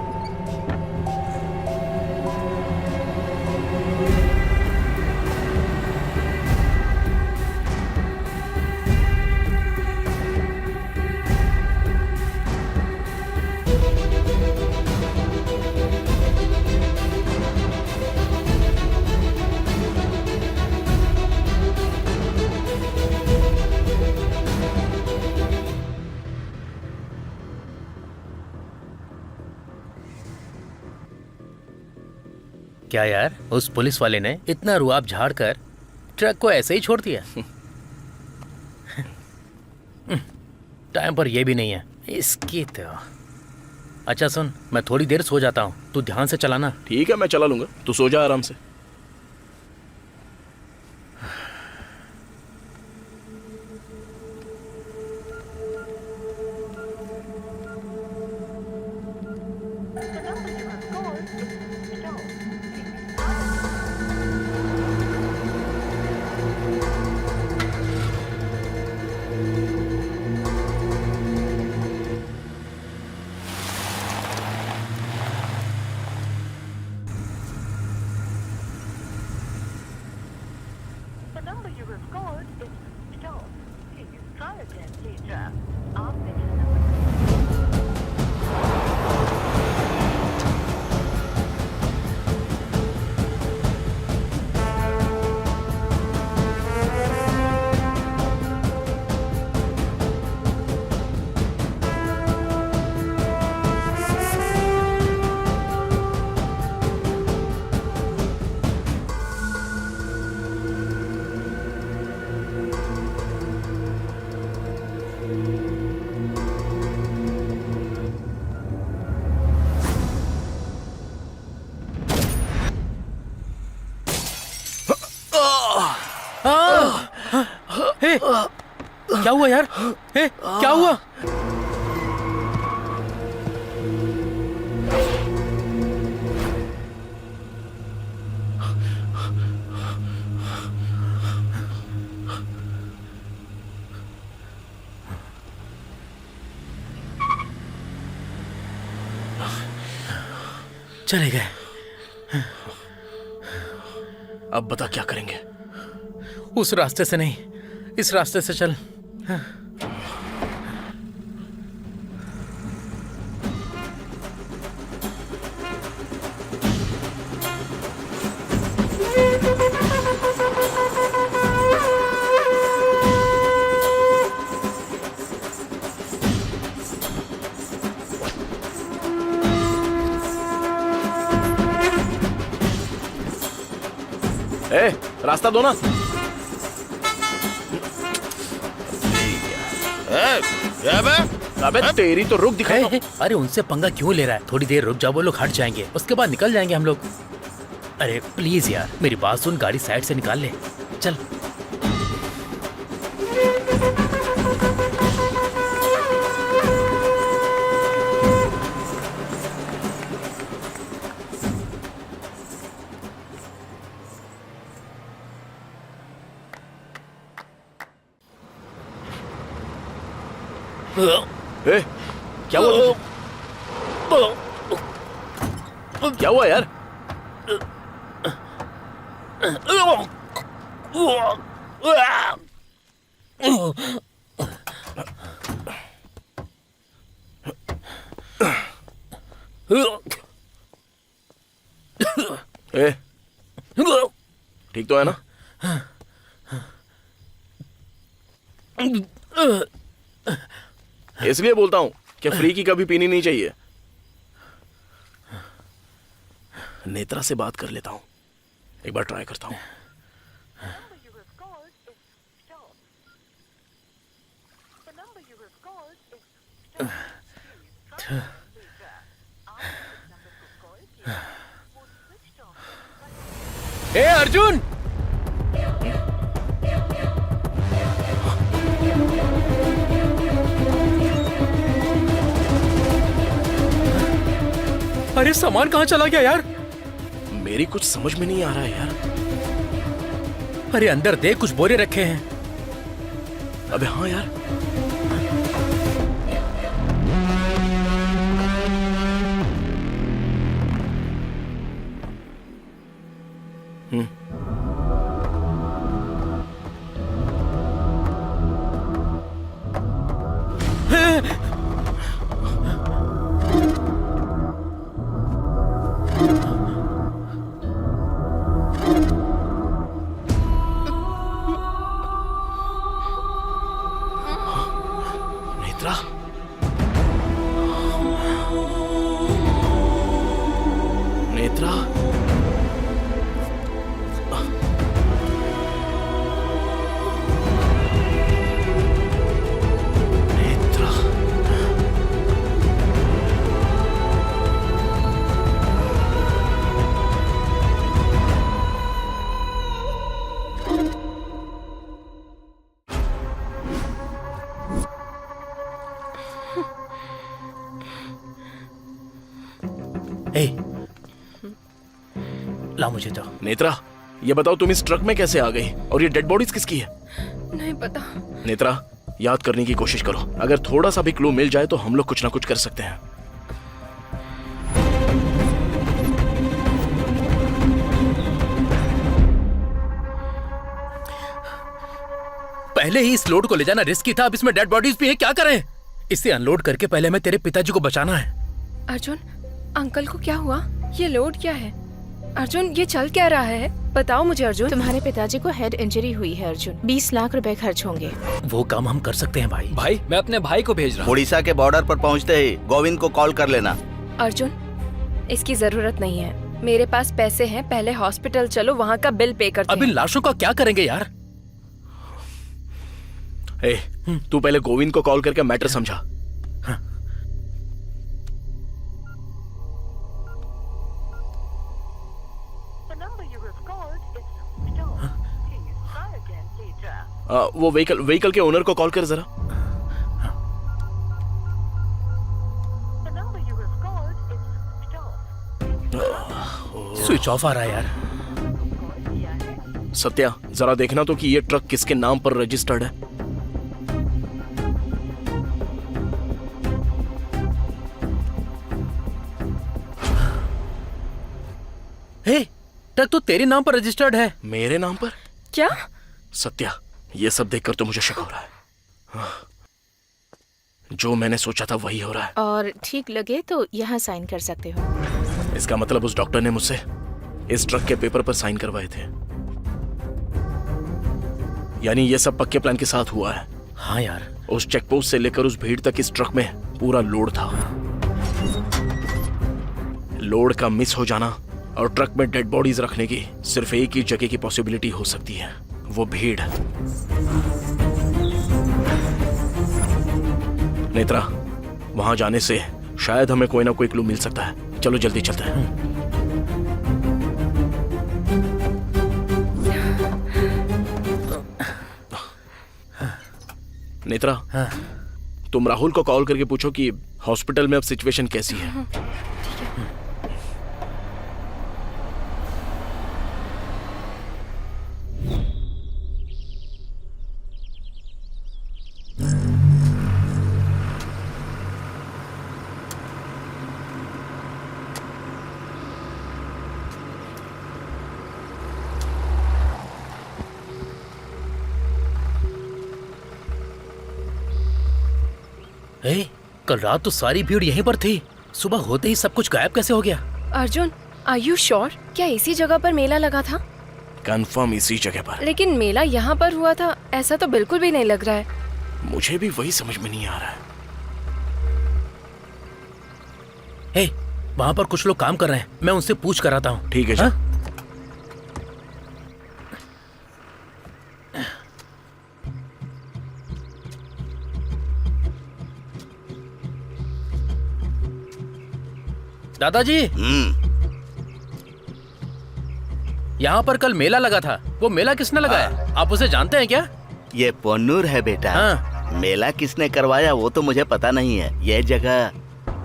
क्या यार, उस पुलिस वाले ने इतना रुआब झाड़कर ट्रक को ऐसे ही छोड़ दिया। टाइम पर ये भी नहीं है इसकी तो। अच्छा सुन, मैं थोड़ी देर सो जाता हूँ, तू ध्यान से चलाना। ठीक है, मैं चला लूंगा, तू सो जा आराम से। The number you have called is switched off. Please try again later. आपने जिस नंबर हे, क्या हुआ यार? हे, क्या हुआ? चले गए। अब बता क्या करेंगे? उस रास्ते से नहीं, इस रास्ते से चल। ए, रास्ता दो ना। अबे तेरी तो रुक दिखाई। अरे उनसे पंगा क्यों ले रहा है? थोड़ी देर रुक जाओ, वो लोग हट जाएंगे, उसके बाद निकल जाएंगे हम लोग। अरे प्लीज यार, मेरी बात सुन, गाड़ी साइड से निकाल ले, चल। ए, क्या हुआ? क्या हुआ यार? ए, ठीक तो है ना? इसलिए बोलता हूं कि फ्री की कभी पीनी नहीं चाहिए। नेत्रा से बात कर लेता हूं, एक बार ट्राई करता हूं। ए अर्जुन, अरे सामान कहाँ चला गया यार? मेरी कुछ समझ में नहीं आ रहा है यार। अरे अंदर देख, कुछ बोरे रखे हैं। अबे हाँ यार, नेत्रा, नेत्रा, नेत्रा, ए, ला मुझे तो। नेत्रा, ये बताओ तुम इस ट्रक में कैसे आ गई और ये डेड बॉडीज किसकी है? नहीं पता। नेत्रा, याद करने की कोशिश करो। अगर थोड़ा सा भी क्लू मिल जाए तो हम लोग कुछ ना कुछ कर सकते हैं। पहले ही इस लोड को ले जाना रिस्की था, अब इसमें डेड बॉडीज भी है, क्या करें? इसे अनलोड करके पहले हमें तेरे पिताजी को बचाना है। अर्जुन, अंकल को क्या हुआ? ये लोड क्या है? अर्जुन, ये चल क्या रहा है? बताओ मुझे अर्जुन। तुम्हारे पिताजी को हेड इंजरी हुई है अर्जुन। 20 लाख रुपए खर्च होंगे। वो काम हम कर सकते हैं भाई। भाई मैं अपने भाई को भेज रहा हूँ। उड़ीसा के बॉर्डर पर पहुंचते ही गोविंद को कॉल कर लेना। अर्जुन, इसकी जरूरत नहीं है, मेरे पास पैसे हैं। पहले हॉस्पिटल चलो, वहाँ का बिल पे करते अब इन हैं। लाशों का क्या करेंगे यार? ए, तू पहले गोविंद को कॉल करके मैटर समझा। The number you have called is switched off. Please try again later. वो व्हीकल के ओनर को कॉल कर जरा। The number you have called is switched off. Switch off आ रहा है यार। सत्या, जरा देखना तो कि ये ट्रक किसके नाम पर रजिस्टर्ड है। हे, ट्रक तो तेरे नाम पर रजिस्टर्ड है। मेरे नाम पर? क्या? सत्या, ये सब देखकर तो मुझे शक हो रहा है। जो मैंने सोचा था वही हो रहा है। और ठीक लगे तो यहाँ साइन कर सकते हो। इसका मतलब उस डॉक्टर ने मुझसे इस ट्रक के पेपर पर साइन करवाए थे। यानी ये सब पक्के प्लान के साथ हुआ है। हाँ यार, उस चेक पोस्ट से लेकर उस भीड़ तक इस ट्रक में पूरा लोड था। लोड का मिस हो जाना और ट्रक में डेड बॉडीज रखने की सिर्फ एक ही जगह की पॉसिबिलिटी हो सकती है, वो भीड़। नेत्रा, वहां जाने से शायद हमें कोई ना कोई क्लू मिल सकता है। चलो जल्दी चलते हैं। नेत्रा, तुम राहुल को कॉल करके पूछो कि हॉस्पिटल में अब सिचुएशन कैसी है। कल रात तो सारी भीड़ यहीं पर थी। सुबह होते ही सब कुछ गायब कैसे हो गया? Arjun, are you sure? क्या इसी जगह पर मेला लगा था? कंफर्म इसी जगह पर। लेकिन मेला यहाँ पर हुआ था ऐसा तो बिल्कुल भी नहीं लग रहा है। मुझे भी वही समझ में नहीं आ रहा है। हे, वहाँ पर कुछ लोग काम कर रहे हैं, मैं उनसे पूछ कर आता हूँ। ठीक है जा। दादाजी, यहाँ पर कल मेला लगा था, वो मेला किसने लगाया? आप उसे जानते हैं क्या? ये पोन्नूर है बेटा। मेला किसने करवाया वो तो मुझे पता नहीं है। ये जगह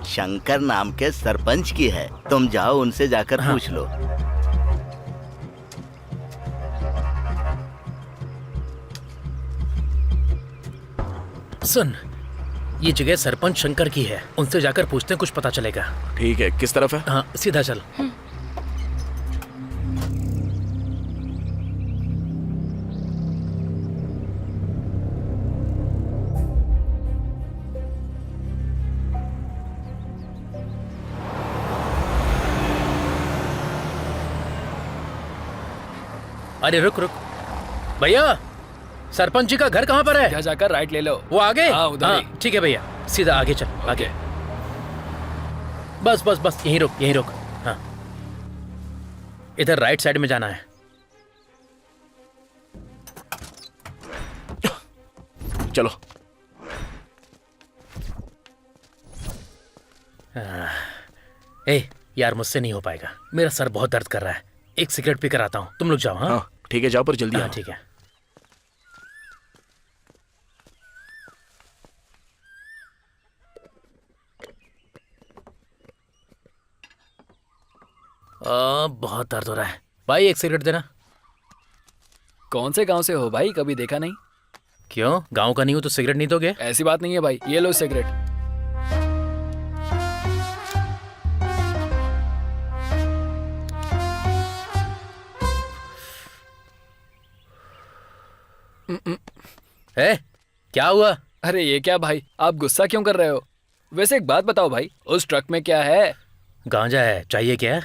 शंकर नाम के सरपंच की है। तुम जाओ उनसे जाकर पूछ लो। सुन, ये जगह सरपंच शंकर की है, उनसे जाकर पूछते हैं, कुछ पता चलेगा। ठीक है, किस तरफ है? हाँ, सीधा चल। अरे रुक रुक भैया, सरपंच जी का घर कहाँ पर है? यहाँ जाकर राइट ले लो। वो आगे? हाँ, उधर ही। ठीक है भैया, सीधा आगे चल, आगे। बस बस बस, यहीं रुक, यहीं रुक। हाँ, इधर राइट साइड में जाना है। चलो। ए यार, मुझसे नहीं हो पाएगा, मेरा सर बहुत दर्द कर रहा है। एक सिगरेट पीकर आता हूँ, तुम लोग जाओ। हाँ ठीक है, जाओ पर जल्दी। हाँ ठीक है। बहुत दर्द हो रहा है भाई, एक सिगरेट देना। कौन से गांव से हो भाई? कभी देखा नहीं। क्यों, गांव का नहीं हो तो सिगरेट नहीं दोगे? ऐसी बात नहीं है भाई, ये लो सिगरेट। क्या हुआ? अरे ये क्या भाई, आप गुस्सा क्यों कर रहे हो? वैसे एक बात बताओ भाई, उस ट्रक में क्या है? गांजा है, चाहिए क्या?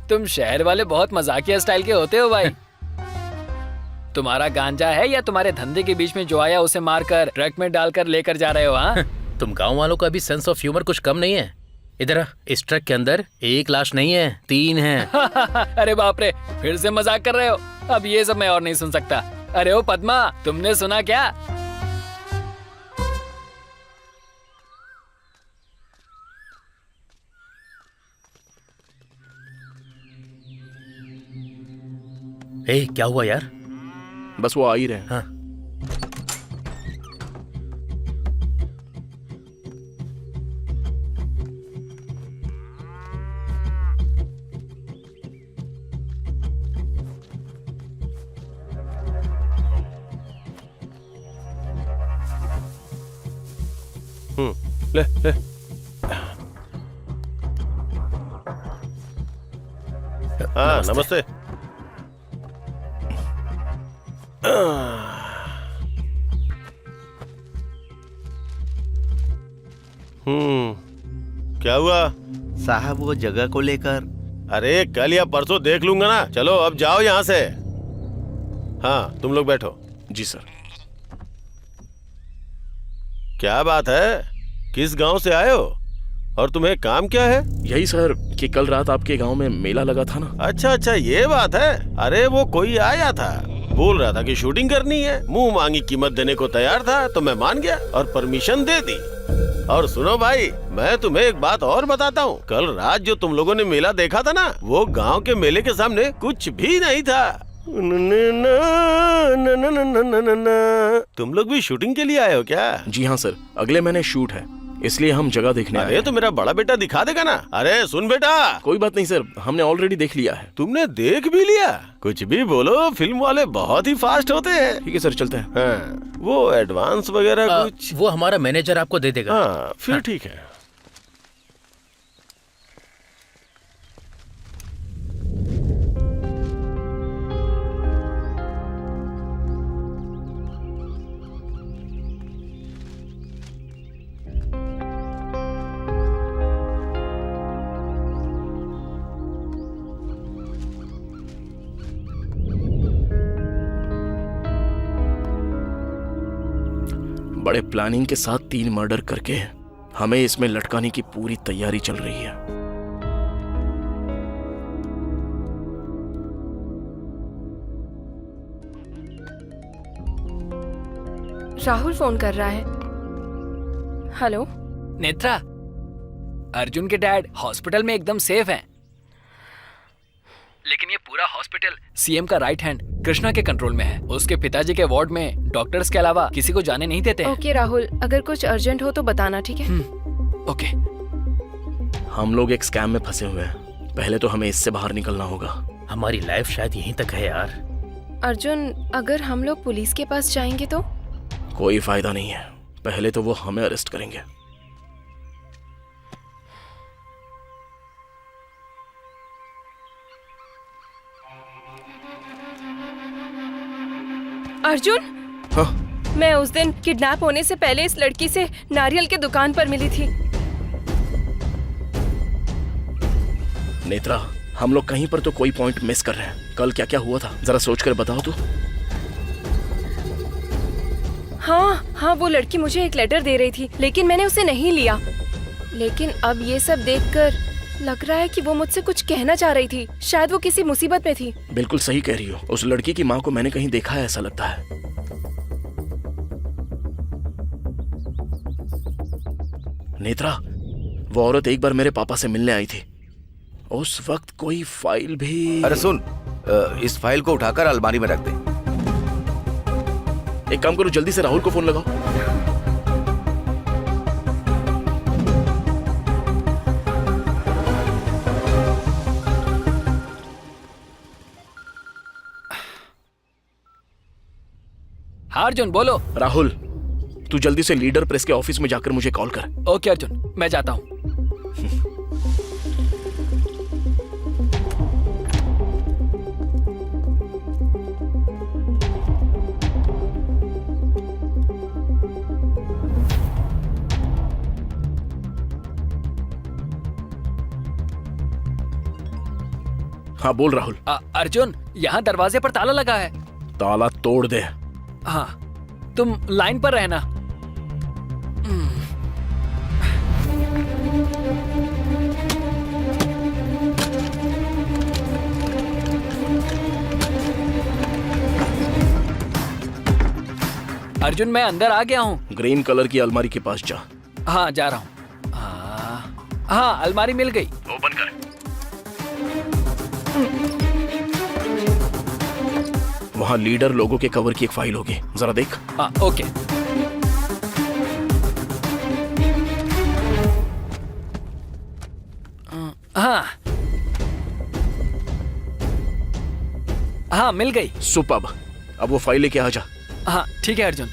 तुम शहर वाले बहुत मजाकिया स्टाइल के होते हो भाई। तुम्हारा गांजा है या तुम्हारे धंधे के बीच में जो आया उसे मारकर ट्रक में डालकर लेकर जा रहे हो? हाँ तुम गांव वालों का भी सेंस ऑफ ह्यूमर कुछ कम नहीं है। इधर इस ट्रक के अंदर एक लाश नहीं है, 3 है। अरे बाप रे, फिर से मजाक कर रहे हो? अब ये सब मैं और नहीं सुन सकता। अरे ओ पद्मा, तुमने सुना क्या? क्या हुआ यार? बस वो आ ही रहे हैं। हाँ। ले ले। हाँ नमस्ते। क्या हुआ साहब? वो जगह को लेकर। अरे कल या परसों देख लूंगा ना। चलो अब जाओ यहाँ से। हाँ तुम लोग बैठो। जी सर। क्या बात है, किस गांव से आए हो और तुम्हें काम क्या है? यही सर कि कल रात आपके गांव में मेला लगा था ना। अच्छा अच्छा, ये बात है। अरे वो कोई आया था, बोल रहा था कि शूटिंग करनी है, मुंह मांगी कीमत देने को तैयार था, तो मैं मान गया और परमिशन दे दी। और सुनो भाई, मैं तुम्हें एक बात और बताता हूँ। कल रात जो तुम लोगों ने मेला देखा था ना, वो गांव के मेले के सामने कुछ भी नहीं था। तुम लोग भी शूटिंग के लिए आए हो क्या? जी हाँ सर, अगले महीने शूट है, इसलिए हम जगह देखने आए हैं। अरे तो मेरा बड़ा बेटा दिखा देगा ना। अरे सुन बेटा। कोई बात नहीं सर, हमने ऑलरेडी देख लिया है। तुमने देख भी लिया? कुछ भी बोलो, फिल्म वाले बहुत ही फास्ट होते हैं। ठीक है सर, चलते हैं। हाँ, वो एडवांस वगैरह कुछ? वो हमारा मैनेजर आपको दे देगा। हाँ फिर ठीक है। बड़े प्लानिंग के साथ 3 मर्डर करके हमें इसमें लटकाने की पूरी तैयारी चल रही है। राहुल फोन कर रहा है। हेलो नेत्रा, अर्जुन के डैड हॉस्पिटल में एकदम सेफ हैं। लेकिन ये पूरा हॉस्पिटल सीएम का राइट हैंड कृष्णा के कंट्रोल में है। उसके पिताजी के वार्ड में डॉक्टर्स के अलावा किसी को जाने नहीं देते हैं। ओके राहुल, अगर कुछ अर्जेंट हो तो बताना, ठीक है? ओके। हम लोग एक स्कैम में फंसे हुए हैं, पहले तो हमें इससे बाहर निकलना होगा। हमारी लाइफ शायद यहीं तक है यार। अर्जुन, अगर हम लोग पुलिस के पास जाएंगे तो? कोई फायदा नहीं है, पहले तो वो हमें अरेस्ट करेंगे। अर्जुन, हाँ? मैं उस दिन किडनैप होने से पहले इस लड़की से नारियल की दुकान पर मिली थी। नेत्रा, हम लोग कहीं पर तो कोई पॉइंट मिस कर रहे हैं। कल क्या क्या हुआ था जरा सोच कर बताओ तो। हाँ, वो लड़की मुझे एक लेटर दे रही थी, लेकिन मैंने उसे नहीं लिया। लेकिन अब ये सब देखकर लग रहा है कि वो मुझसे कुछ कहना चाह रही थी। शायद वो किसी मुसीबत में थी। बिल्कुल सही कह रही हो। उस लड़की की माँ को मैंने कहीं देखा है, ऐसा लगता है। नेत्रा, वो औरत एक बार मेरे पापा से मिलने आई थी। उस वक्त कोई फाइल भी। अरे सुन, इस फाइल को उठाकर अलमारी में रख दे। एक काम करो, जल्दी से राहुल को फोन लगाओ। हाँ अर्जुन, बोलो। राहुल, तू जल्दी से लीडर प्रेस के ऑफिस में जाकर मुझे कॉल कर। ओके अर्जुन, मैं जाता हूँ। हाँ बोल राहुल। अर्जुन, यहाँ दरवाजे पर ताला लगा है। ताला तोड़ दे। हाँ, तुम लाइन पर रहना। अर्जुन, मैं अंदर आ गया हूँ। ग्रीन कलर की अलमारी के पास जा। हाँ, जा रहा हूँ। हाँ, अलमारी मिल गई। ओपन कर। वहाँ लीडर लोगों के कवर की एक फाइल होगी, जरा देख। हाँ, ओके। हाँ हाँ, मिल गई। सुपर्ब। अब वो फाइल लेके आ जा। हाँ ठीक है अर्जुन।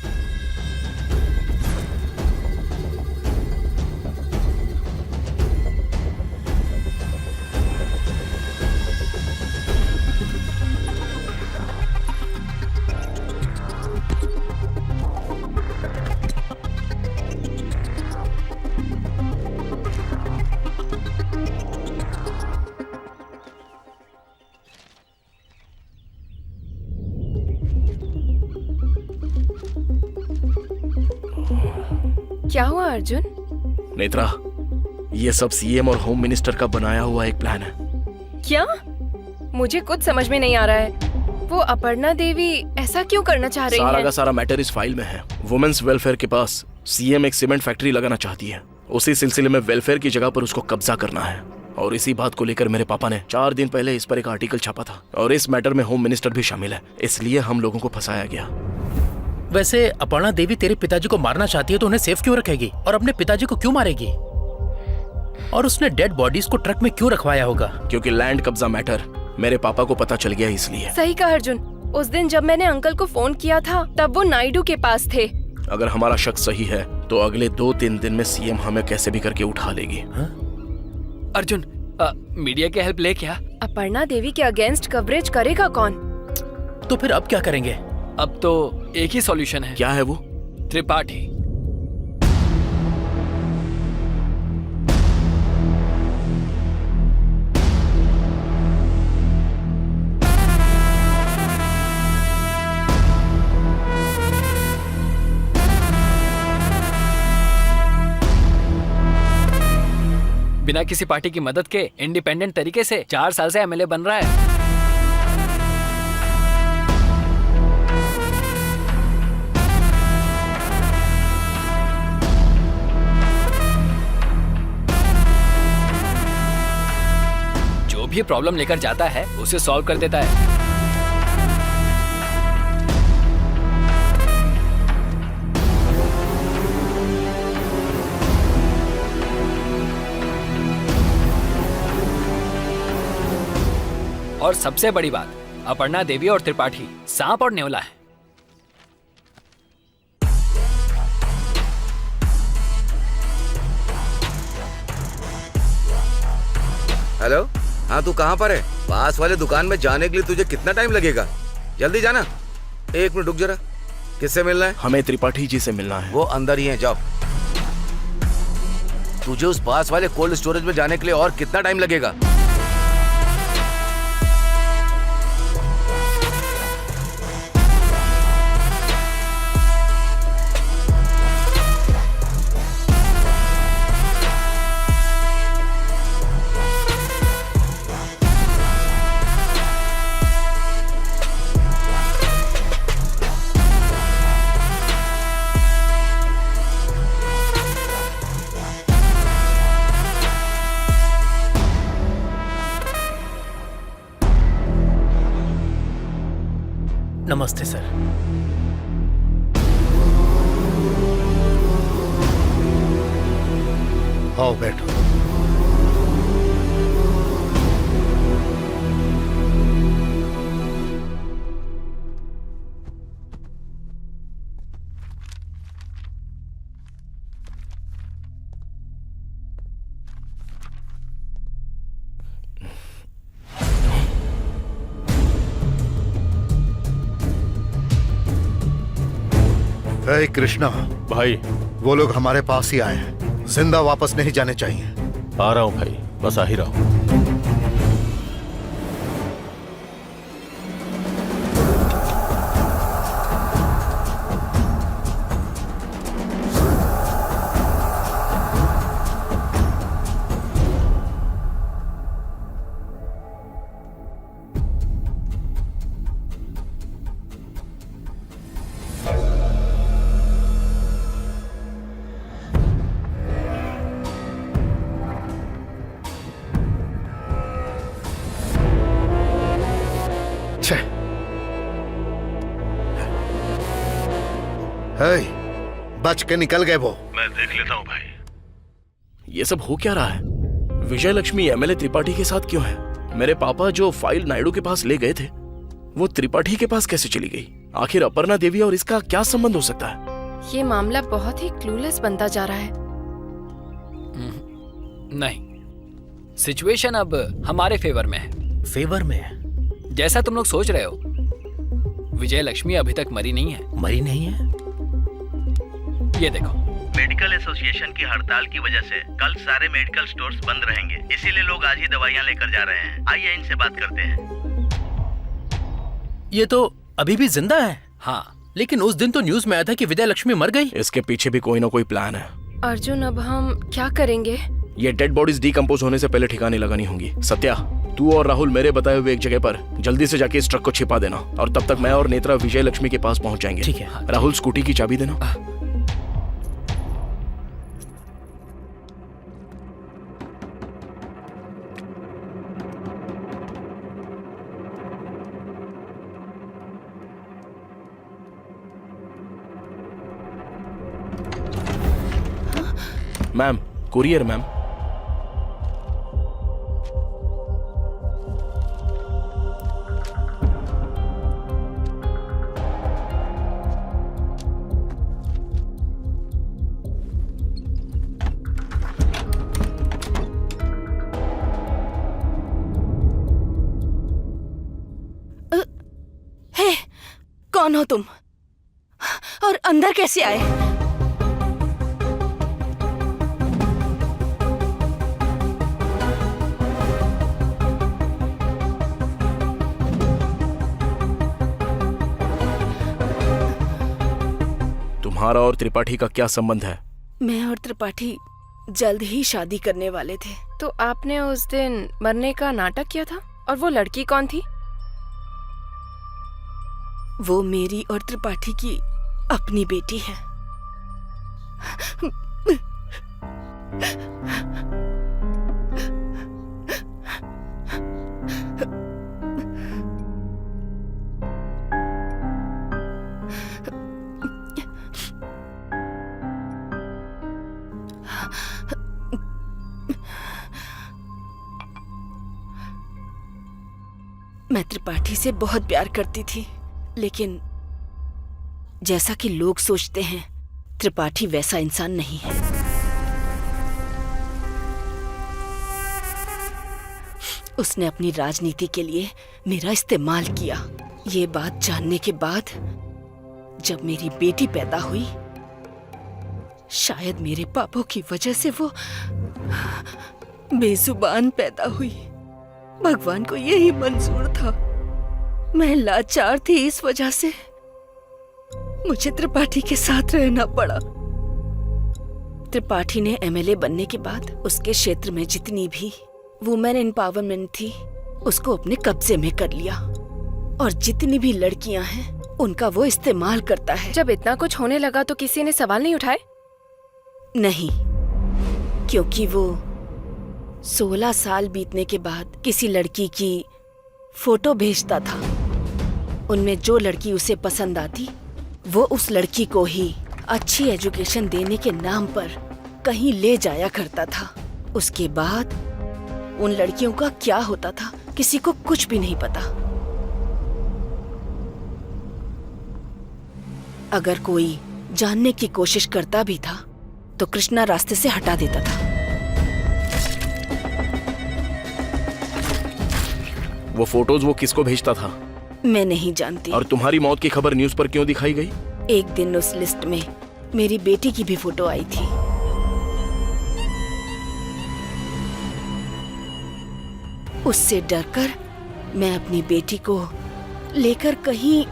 क्या हुआ अर्जुन? नेत्रा, ये सब सीएम और होम मिनिस्टर का बनाया हुआ एक प्लान है। क्या? मुझे कुछ समझ में नहीं आ रहा है। वो अपर्णा देवी ऐसा क्यों करना चाह रही है? सारा का सारा मैटर इस फाइल में है। वुमेन्स वेलफेयर के पास सीएम एक सीमेंट फैक्ट्री लगाना चाहती है। उसी सिलसिले में वेलफेयर की जगह पर उसको कब्जा करना है। और इसी बात को लेकर मेरे पापा ने 4 दिन पहले इस पर एक आर्टिकल छापा था। और इस मैटर में होम मिनिस्टर भी शामिल है, इसलिए हम लोगों को फंसाया गया। वैसे अपर्णा देवी तेरे पिताजी को मारना चाहती है तो उन्हें सेफ क्यों रखेगी? और अपने पिताजी को क्यों मारेगी? और उसने डेड बॉडीज को ट्रक में क्यों रखवाया होगा? क्योंकि लैंड कब्जा मैटर मेरे पापा को पता चल गया, इसलिए। सही कहा अर्जुन। उस दिन जब मैंने अंकल को फोन किया था तब वो नायडू के पास थे। अगर हमारा शक सही है तो अगले 2-3 दिन में सीएम हमें कैसे भी करके उठा लेगी। अर्जुन, मीडिया की हेल्प ले क्या? अपर्णा देवी के अगेंस्ट कवरेज करेगा कौन? तो फिर अब क्या करेंगे? अब तो एक ही सॉल्यूशन है। क्या है वो? त्रिपाठी। बिना किसी पार्टी की मदद के इंडिपेंडेंट तरीके से 4 साल से एमएलए बन रहा है। जो भी प्रॉब्लम लेकर जाता है उसे सॉल्व कर देता है। और सबसे बड़ी बात, अपर्णा देवी और त्रिपाठी सांप और नेवला है। हेलो, हाँ तू कहाँ पर है? पास वाले दुकान में जाने के लिए तुझे कितना टाइम लगेगा? जल्दी जाना। 1 मिनट रुक जरा। किससे मिलना है? हमें त्रिपाठी जी से मिलना है। वो अंदर ही है, जाओ। तुझे उस पास वाले कोल्ड स्टोरेज में जाने के लिए और कितना टाइम लगेगा? नमस्ते सर। आओ बैठो। हे कृष्णा भाई, वो लोग हमारे पास ही आए हैं, जिंदा वापस नहीं जाने चाहिए। आ रहा हूँ भाई, बस आ ही रहा हूँ। बच के निकल गए वो। मैं देख लेता हूँ भाई। ये सब हो क्या रहा है? विजय लक्ष्मी एमएलए त्रिपाठी के साथ क्यों है? मेरे पापा जो फाइल नायडू के पास ले गए थे, वो त्रिपाठी के पास कैसे चली गई? आखिर अपर्णा देवी और इसका क्या संबंध हो सकता है? ये मामला बहुत ही क्लूलेस बनता जा रहा है। नहीं, सिचुएशन अब हमारे फेवर में है। फेवर में है? जैसा तुम लोग सोच रहे हो, विजय लक्ष्मी अभी तक मरी नहीं है। मरी नहीं है? ये देखो, मेडिकल एसोसिएशन की हड़ताल की वजह से कल सारे मेडिकल स्टोर्स बंद रहेंगे, इसीलिए लोग आज ही दवाइयाँ लेकर जा रहे हैं। आइए इनसे बात करते हैं। ये तो अभी भी जिंदा है। हाँ, लेकिन उस दिन तो न्यूज में आया था कि विजय लक्ष्मी मर गई। इसके पीछे भी कोई ना कोई प्लान है। अर्जुन, अब हम क्या करेंगे? ये डेड बॉडीज डिकम्पोज होने से पहले ठिकाने लगानी होंगी। सत्या, तू और राहुल मेरे बताए हुए एक जगह पर जल्दी से जाके इस ट्रक को छिपा देना, और तब तक मैं और नेत्रा विजय लक्ष्मी के पास पहुंच जाएंगे। ठीक है। राहुल, स्कूटी की चाबी देना। Ma'am, courier ma'am. हे, कौन हो तुम? और अंदर कैसे आए? तुम्हारा और त्रिपाठी का क्या संबंध है? मैं और त्रिपाठी जल्द ही शादी करने वाले थे, तो आपने उस दिन मरने का नाटक किया था, और वो लड़की कौन थी? वो मेरी और त्रिपाठी की अपनी बेटी है। मैं त्रिपाठी से बहुत प्यार करती थी, लेकिन जैसा कि लोग सोचते हैं, त्रिपाठी वैसा इंसान नहीं है। उसने अपनी राजनीति के लिए मेरा इस्तेमाल किया। ये बात जानने के बाद जब मेरी बेटी पैदा हुई, शायद मेरे पापों की वजह से वो बेजुबान पैदा हुई। भगवान को यही मंजूर था। मैं लाचार थी, इस वजह से मुझे त्रिपाठी के साथ रहना पड़ा। त्रिपाठी ने एमएलए बनने के बाद उसके क्षेत्र में जितनी भी वुमेन एम्पावरमेंट थी, उसको अपने कब्जे में कर लिया, और जितनी भी लड़कियां हैं उनका वो इस्तेमाल करता है। जब इतना कुछ होने लगा तो किसी ने सवाल नहीं उठाए? नहीं, क्योंकि वो 16 साल बीतने के बाद किसी लड़की की फोटो भेजता था। उनमें जो लड़की उसे पसंद आती, वो उस लड़की को ही अच्छी एजुकेशन देने के नाम पर कहीं ले जाया करता था। उसके बाद उन लड़कियों का क्या होता था, किसी को कुछ भी नहीं पता। अगर कोई जानने की कोशिश करता भी था तो कृष्णा रास्ते से हटा देता था। वो फोटोज वो किसको भेजता था? मैं नहीं जानती। और तुम्हारी मौत की खबर न्यूज़ पर क्यों दिखाई गई? एक दिन उस लिस्ट में मेरी बेटी की भी फोटो आई थी। उससे डरकर मैं अपनी बेटी को लेकर कहीं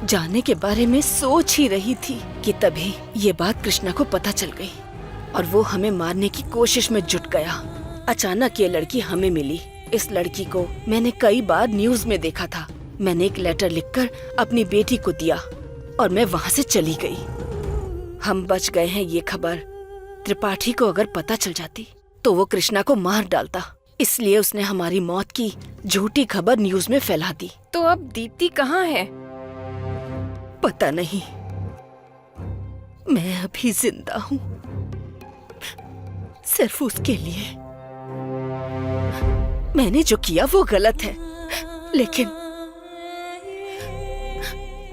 जाने के बारे में सोच ही रही थी कि तभी ये बात कृष्णा को पता चल गई, और वो हमें मारने की कोशिश में जुट गया। अचानक ये लड़की हमें मिली। इस लड़की को मैंने कई बार न्यूज़ में देखा था। मैंने एक लेटर लिखकर अपनी बेटी को दिया और मैं वहां से चली गई। हम बच गए हैं ये खबर त्रिपाठी को अगर पता चल जाती तो वो कृष्णा को मार डालता। इसलिए उसने हमारी मौत की झूठी खबर न्यूज़ में फैला दी। तो अब दीप्ति कहाँ है? पता नहीं। मैं अभी जिंदा हूँ सिर्फ उसके लिए। मैंने जो किया वो गलत है, लेकिन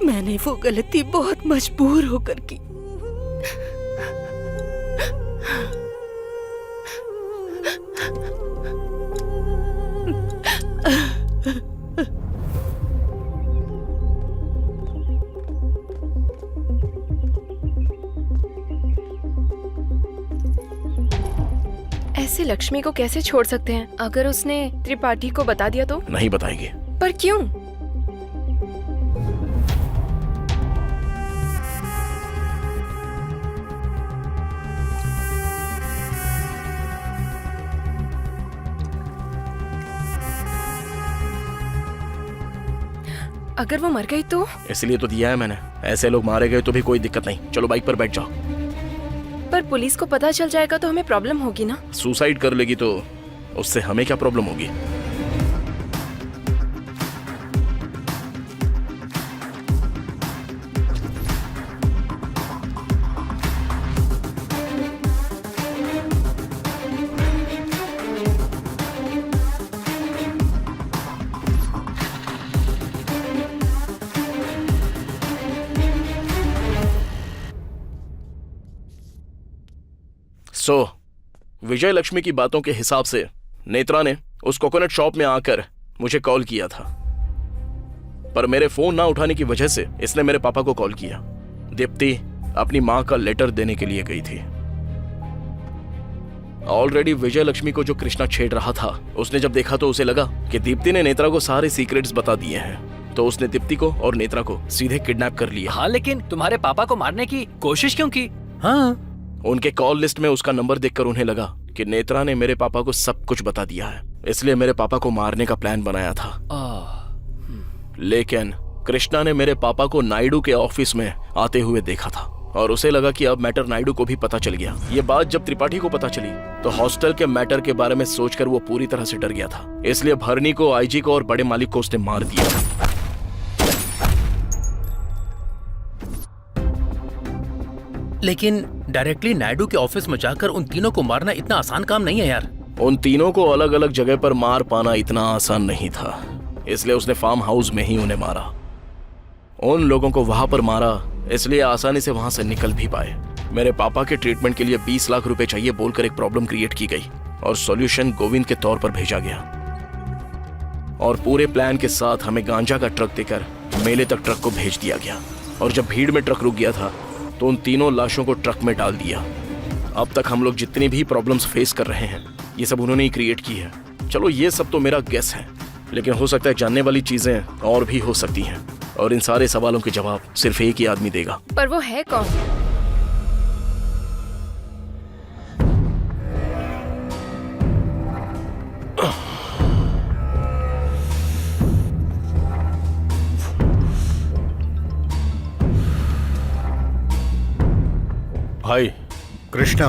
मैंने वो गलती बहुत मजबूर होकर की। ऐसे लक्ष्मी को कैसे छोड़ सकते हैं? अगर उसने त्रिपाठी को बता दिया तो? नहीं बताएगी। पर क्यों? अगर वो मर गई तो? इसलिए तो दिया है मैंने। ऐसे लोग मारे गए तो भी कोई दिक्कत नहीं। चलो बाइक पर बैठ जाओ। पर पुलिस को पता चल जाएगा तो हमें प्रॉब्लम होगी ना? सुसाइड कर लेगी तो उससे हमें क्या प्रॉब्लम होगी? विजय लक्ष्मी की बातों के हिसाब से नेत्रा ने उस कोकोनट शॉप में आकर मुझे कॉल किया था, पर मेरे फोन ना उठाने की वजह से इसने मेरे पापा को कॉल किया। दीप्ति अपनी मां का लेटर देने के लिए गई थी। ऑलरेडी विजय लक्ष्मी को जो कृष्णा छेड़ रहा था, उसने जब देखा तो उसे लगा कि दीप्ति ने नेत्रा को सारे सीक्रेट्स बता दिए हैं, तो उसने दीप्ति को और नेत्रा को सीधे किडनैप कर लिया। हाँ, लेकिन तुम्हारे पापा को मारने की कोशिश क्यों की? हाँ, उनके कॉल लिस्ट में उसका नंबर देखकर उन्हें लगा कि नेत्रा ने मेरे पापा को सब कुछ बता दिया है, इसलिए मेरे पापा को मारने का प्लान बनाया था। लेकिन कृष्णा ने मेरे पापा को नायडू के ऑफिस में आते हुए देखा था और उसे लगा कि अब मैटर नायडू को भी पता चल गया। ये बात जब त्रिपाठी को पता चली तो हॉस्टल के मैटर के बारे में सोचकर वो पूरी तरह से डर गया था, इसलिए भरनी को, आईजी को और बड़े मालिक को उसने मार दिया। लेकिन डायरेक्टली नायडू के ऑफिस में जाकर उन तीनों को मारना इतना आसान काम नहीं है यार। उन तीनों को अलग अलग जगह पर मार पाना इतना आसान नहीं था, इसलिए उसने फार्म हाउस में ही उन्हें मारा। उन लोगों को वहां पर मारा इसलिए आसानी से वहां से निकल भी पाए। मेरे पापा के ट्रीटमेंट के लिए 20 लाख रुपए चाहिए बोलकर एक प्रॉब्लम क्रिएट की गई और सॉल्यूशन गोविंद के तौर पर भेजा गया और पूरे प्लान के साथ हमें गांजा का ट्रक देकर मेले तक ट्रक को भेज दिया गया। और जब भीड़ में ट्रक रुक गया था तो उन तीनों लाशों को ट्रक में डाल दिया। अब तक हम लोग जितनी भी प्रॉब्लम्स फेस कर रहे हैं ये सब उन्होंने ही क्रिएट की है। चलो ये सब तो मेरा गेस है, लेकिन हो सकता है जानने वाली चीजें और भी हो सकती हैं और इन सारे सवालों के जवाब सिर्फ एक ही आदमी देगा। पर वो है कौन? भाई कृष्णा,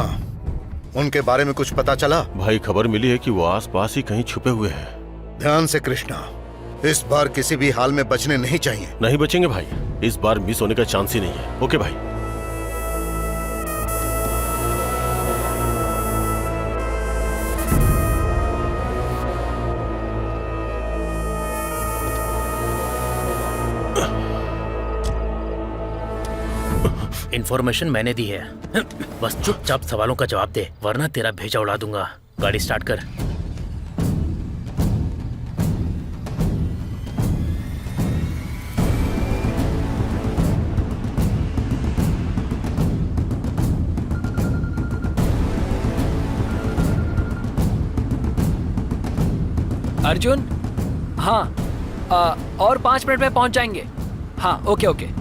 उनके बारे में कुछ पता चला? भाई खबर मिली है कि वो आसपास ही कहीं छुपे हुए हैं। ध्यान से कृष्णा, इस बार किसी भी हाल में बचने नहीं चाहिए। नहीं बचेंगे भाई, इस बार मिस होने का चांस ही नहीं है। ओके भाई। इन्फॉर्मेशन मैंने दी है, बस चुपचाप सवालों का जवाब दे वरना तेरा भेजा उड़ा दूंगा। गाड़ी स्टार्ट कर। अर्जुन, हाँ, और 5 मिनट में पहुंच जाएंगे। हाँ, ओके ओके।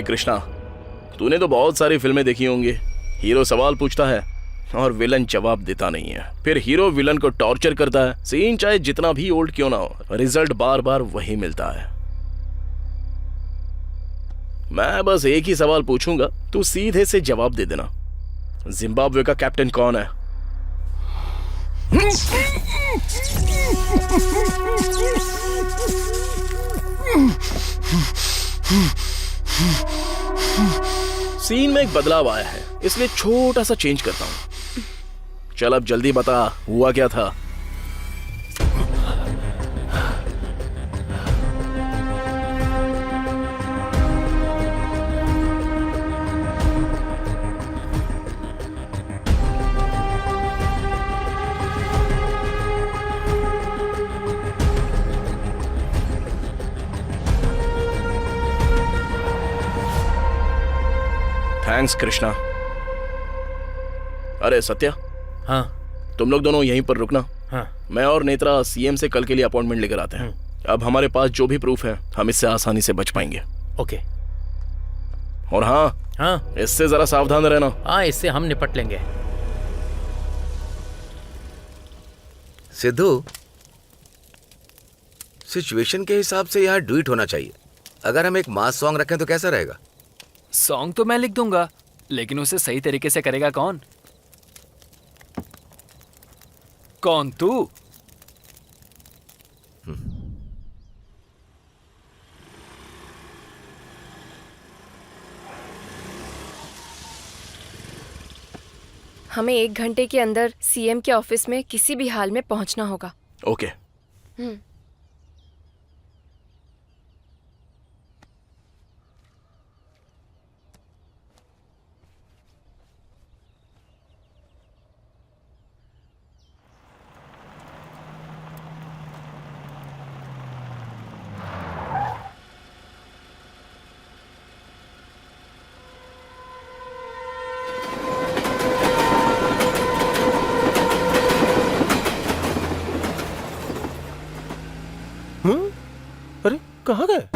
कृष्णा, तूने तो बहुत सारी फिल्में देखी होंगी। हीरो सवाल पूछता है और विलन जवाब देता नहीं है, फिर हीरो विलन को टॉर्चर करता है। सीन चाहे जितना भी ओल्ड क्यों ना हो, रिजल्ट बार बार वही मिलता है। मैं बस एक ही सवाल पूछूंगा, तू सीधे से जवाब दे देना। जिम्बाब्वे का कैप्टन कौन है? सीन में एक बदलाव आया है, इसलिए छोटा सा चेंज करता हूं। चल अब जल्दी बता, हुआ क्या था? थैंक्स कृष्णा। अरे सत्या, हाँ तुम लोग दोनों यहीं पर रुकना। हाँ मैं और नेत्रा सीएम से कल के लिए अपॉइंटमेंट लेकर आते हैं। अब हमारे पास जो भी प्रूफ है हम इससे आसानी से बच पाएंगे। ओके। और हाँ हाँ इससे जरा सावधान रहना। हाँ इससे हम निपट लेंगे। सिद्धू, सिचुएशन के हिसाब से यहाँ डुइट होना चाहिए। अगर हम एक मास सॉन्ग रखें तो कैसा रहेगा? सॉन्ग तो मैं लिख दूंगा, लेकिन उसे सही तरीके से करेगा कौन? कौन, तू? हमें 1 घंटे के अंदर सीएम के ऑफिस में किसी भी हाल में पहुंचना होगा। ओके। अरे कहाँ गए?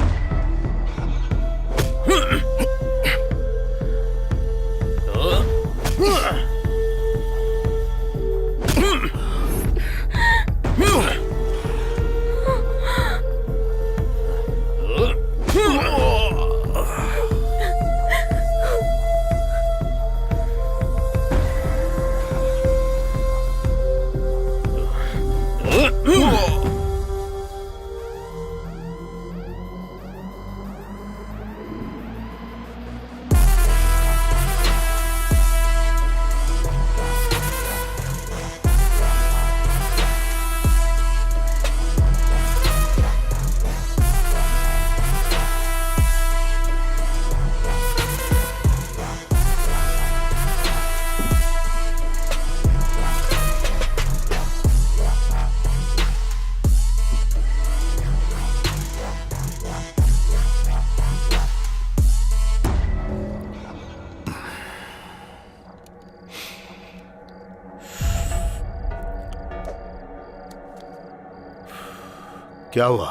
क्या हुआ?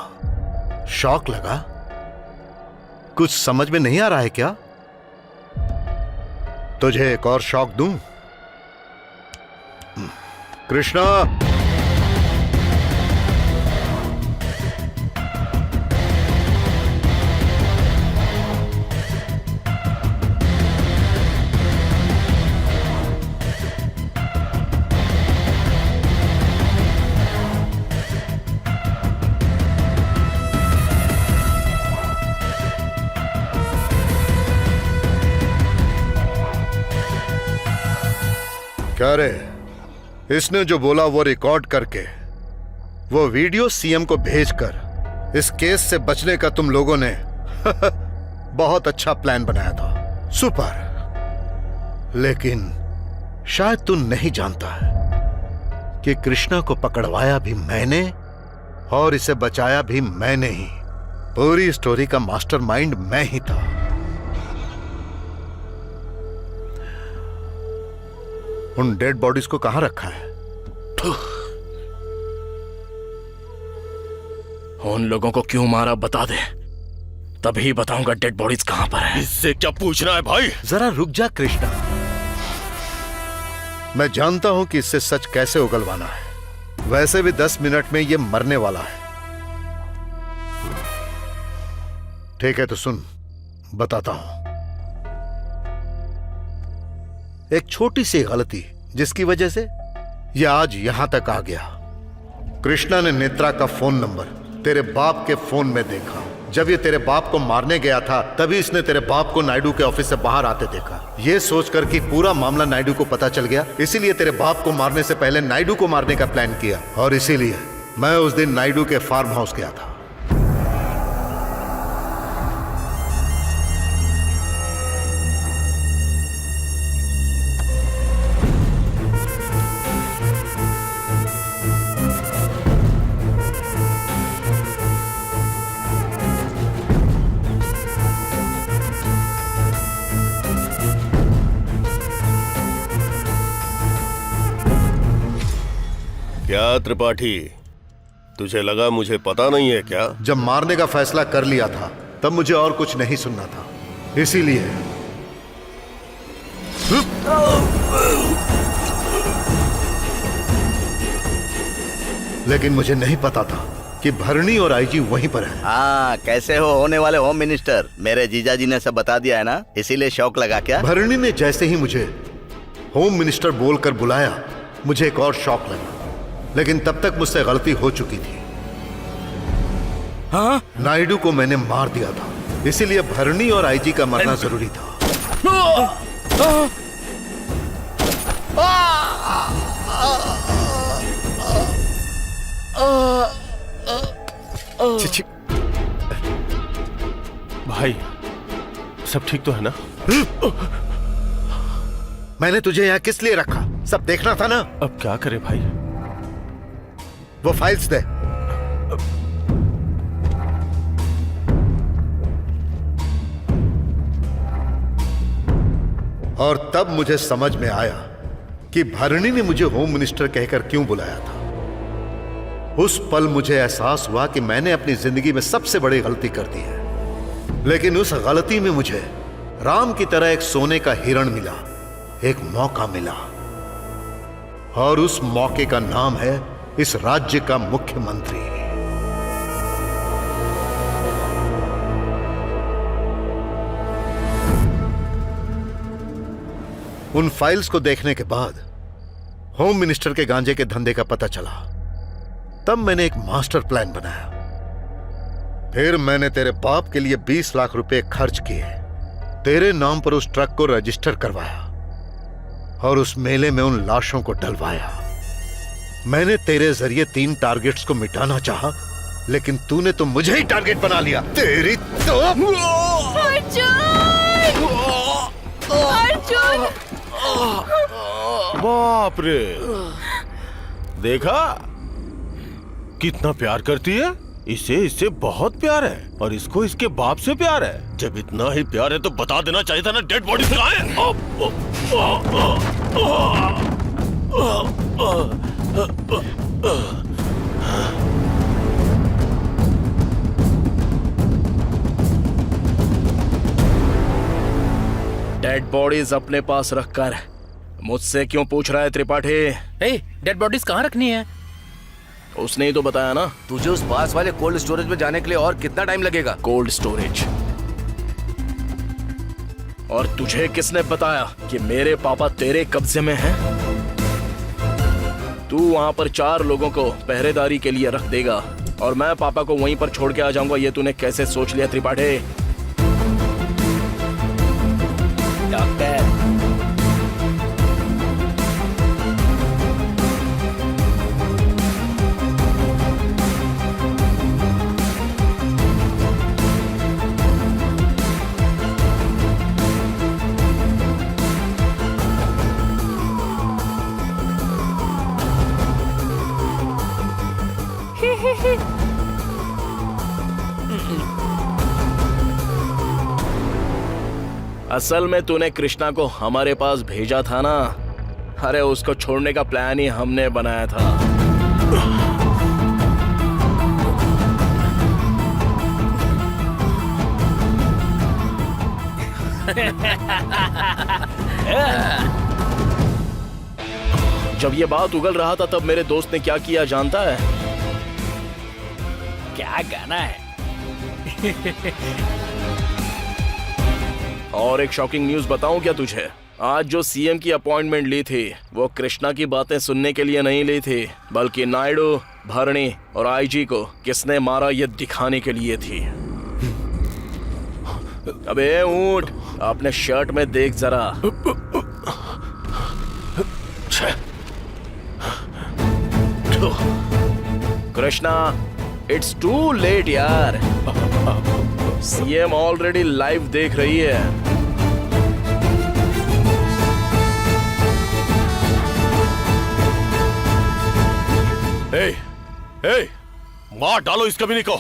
शॉक लगा? कुछ समझ में नहीं आ रहा है क्या? तुझे एक और शॉक दूं? कृष्णा, क्या रे? इसने जो बोला वो रिकॉर्ड करके वो वीडियो सीएम को भेजकर इस केस से बचने का तुम लोगों ने बहुत अच्छा प्लान बनाया था। सुपर। लेकिन शायद तू नहीं जानता है कि कृष्णा को पकड़वाया भी मैंने और इसे बचाया भी मैंने ही। पूरी स्टोरी का मास्टरमाइंड मैं ही था। उन डेड बॉडीज को कहां रखा है? उन लोगों को क्यों मारा बता दे, तभी बताऊंगा डेड बॉडीज कहां पर है। इससे क्या पूछना है भाई? जरा रुक जा कृष्णा, मैं जानता हूं कि इससे सच कैसे उगलवाना है। वैसे भी 10 मिनट में ये मरने वाला है। ठीक है तो सुन, बताता हूं। एक छोटी सी गलती जिसकी वजह से यह आज यहां तक आ गया। कृष्णा ने नेत्रा का फोन नंबर तेरे बाप के फोन में देखा। जब ये तेरे बाप को मारने गया था तभी इसने तेरे बाप को नायडू के ऑफिस से बाहर आते देखा। ये सोचकर कि पूरा मामला नायडू को पता चल गया, इसीलिए तेरे बाप को मारने से पहले नायडू को मारने का प्लान किया। और इसीलिए मैं उस दिन नायडू के फार्म हाउस गया था। क्या त्रिपाठी, तुझे लगा मुझे पता नहीं है क्या? जब मारने का फैसला कर लिया था तब मुझे और कुछ नहीं सुनना था, इसीलिए लेकिन मुझे नहीं पता था कि भरणी और आईजी वहीं पर है। हाँ, कैसे हो होने वाले होम मिनिस्टर? मेरे जीजा जी ने सब बता दिया है ना, इसीलिए शौक लगा क्या? भरणी ने जैसे ही मुझे होम मिनिस्टर बोलकर बुलाया, मुझे एक और शौक लगा, लेकिन तब तक मुझसे गलती हो चुकी थी। हाँ? नायडू को मैंने मार दिया था, इसीलिए भरणी और आईजी का मरना जरूरी था। भाई सब ठीक तो है ना? मैंने तुझे यहाँ किस लिए रखा? सब देखना था ना। अब क्या करें भाई? वो फाइल्स दे। और तब मुझे समझ में आया कि भरणी ने मुझे होम मिनिस्टर कहकर क्यों बुलाया था। उस पल मुझे एहसास हुआ कि मैंने अपनी जिंदगी में सबसे बड़ी गलती कर दी है, लेकिन उस गलती में मुझे राम की तरह एक सोने का हिरण मिला, एक मौका मिला, और उस मौके का नाम है इस राज्य का मुख्यमंत्री। उन फाइल्स को देखने के बाद होम मिनिस्टर के गांजे के धंधे का पता चला। तब मैंने एक मास्टर प्लान बनाया। फिर मैंने तेरे बाप के लिए 20 लाख रुपए खर्च किए, तेरे नाम पर उस ट्रक को रजिस्टर करवाया और उस मेले में उन लाशों को डलवाया। मैंने तेरे जरिए 3 टारगेट्स को मिटाना चाहा, लेकिन तूने तो मुझे ही टारगेट बना लिया। तेरी तो अर्जुन! बाप रे, देखा कितना प्यार करती है। इससे बहुत प्यार है, और इसको इसके बाप से प्यार है। जब इतना ही प्यार है तो बता देना चाहिए था ना डेड बॉडी से कहाँ है। डेड बॉडीज अपने पास रखकर मुझसे क्यों पूछ रहा है त्रिपाठी? डेड बॉडीज कहाँ रखनी है? उसने ही तो बताया ना। तुझे उस पास वाले कोल्ड स्टोरेज में जाने के लिए और कितना टाइम लगेगा? Cold storage? और तुझे किसने बताया कि मेरे पापा तेरे कब्जे में हैं? तू वहां पर 4 लोगों को पहरेदारी के लिए रख देगा और मैं पापा को वहीं पर छोड़ के आ जाऊंगा। ये तूने कैसे सोच लिया त्रिपाठी? डॉक्टर, असल में तूने कृष्णा को हमारे पास भेजा था ना। अरे उसको छोड़ने का प्लान ही हमने बनाया था। जब ये बात उगल रहा था तब मेरे दोस्त ने क्या किया जानता है? क्या गाना है? और एक शॉकिंग न्यूज बताऊं क्या तुझे? आज जो सीएम की अपॉइंटमेंट ली थी वो कृष्णा की बातें सुनने के लिए नहीं ली थी, बल्कि नायडू, भरणी और आईजी को किसने मारा ये दिखाने के लिए थी। अबे ऊंट, अपने शर्ट में देख जरा। कृष्णा, इट्स टू लेट यार। सीएम ऑलरेडी लाइव देख रही है। मार डालो इस कमीने को।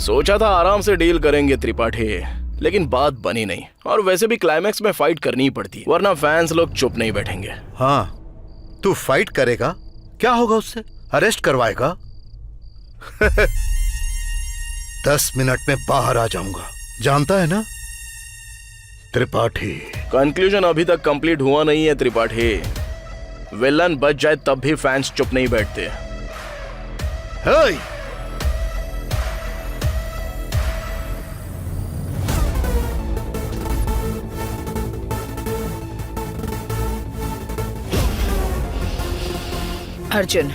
सोचा था आराम से डील करेंगे त्रिपाठी, लेकिन बात बनी नहीं। और वैसे भी क्लाइमैक्स में फाइट करनी ही पड़ती है, वरना फैंस लोग चुप नहीं बैठेंगे। हाँ, तू फाइट करेगा, क्या होगा उससे? अरेस्ट करवाएगा? 10 मिनट में बाहर आ जाऊंगा, जानता है ना त्रिपाठी। कंक्लूजन अभी तक कंप्लीट हुआ नहीं है त्रिपाठी। विलन बच जाए तब भी फैंस चुप नहीं बैठते। हे! अर्जुन,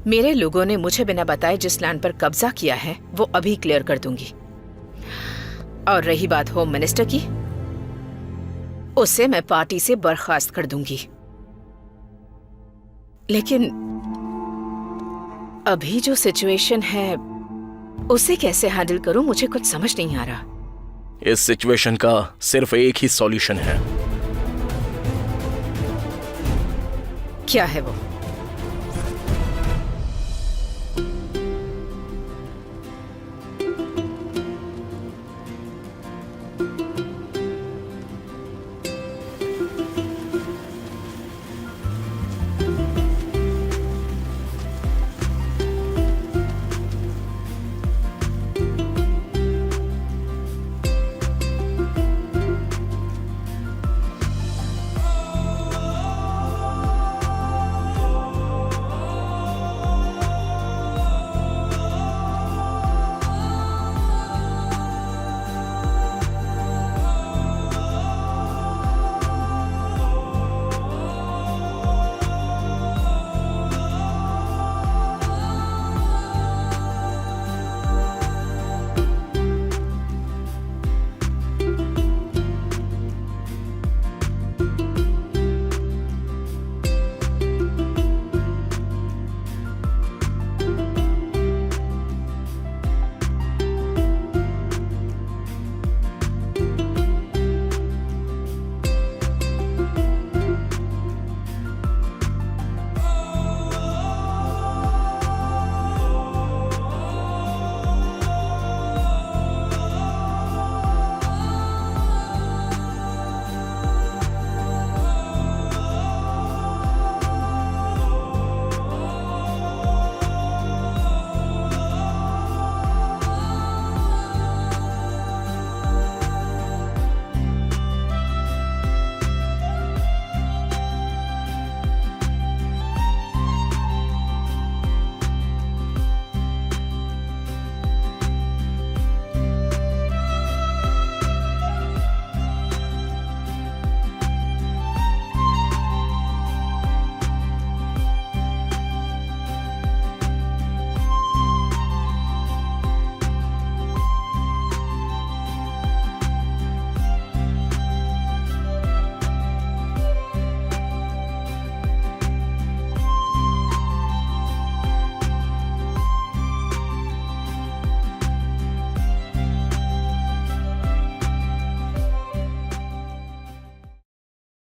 मेरे लोगों ने मुझे बिना बताए जिस लैंड पर कब्जा किया है वो अभी क्लियर कर दूंगी। और रही बात होम मिनिस्टर की, उसे मैं पार्टी से बर्खास्त कर दूंगी। लेकिन अभी जो सिचुएशन है उसे कैसे हैंडल करूं, मुझे कुछ समझ नहीं आ रहा। इस सिचुएशन का सिर्फ एक ही सॉल्यूशन है। क्या है वो?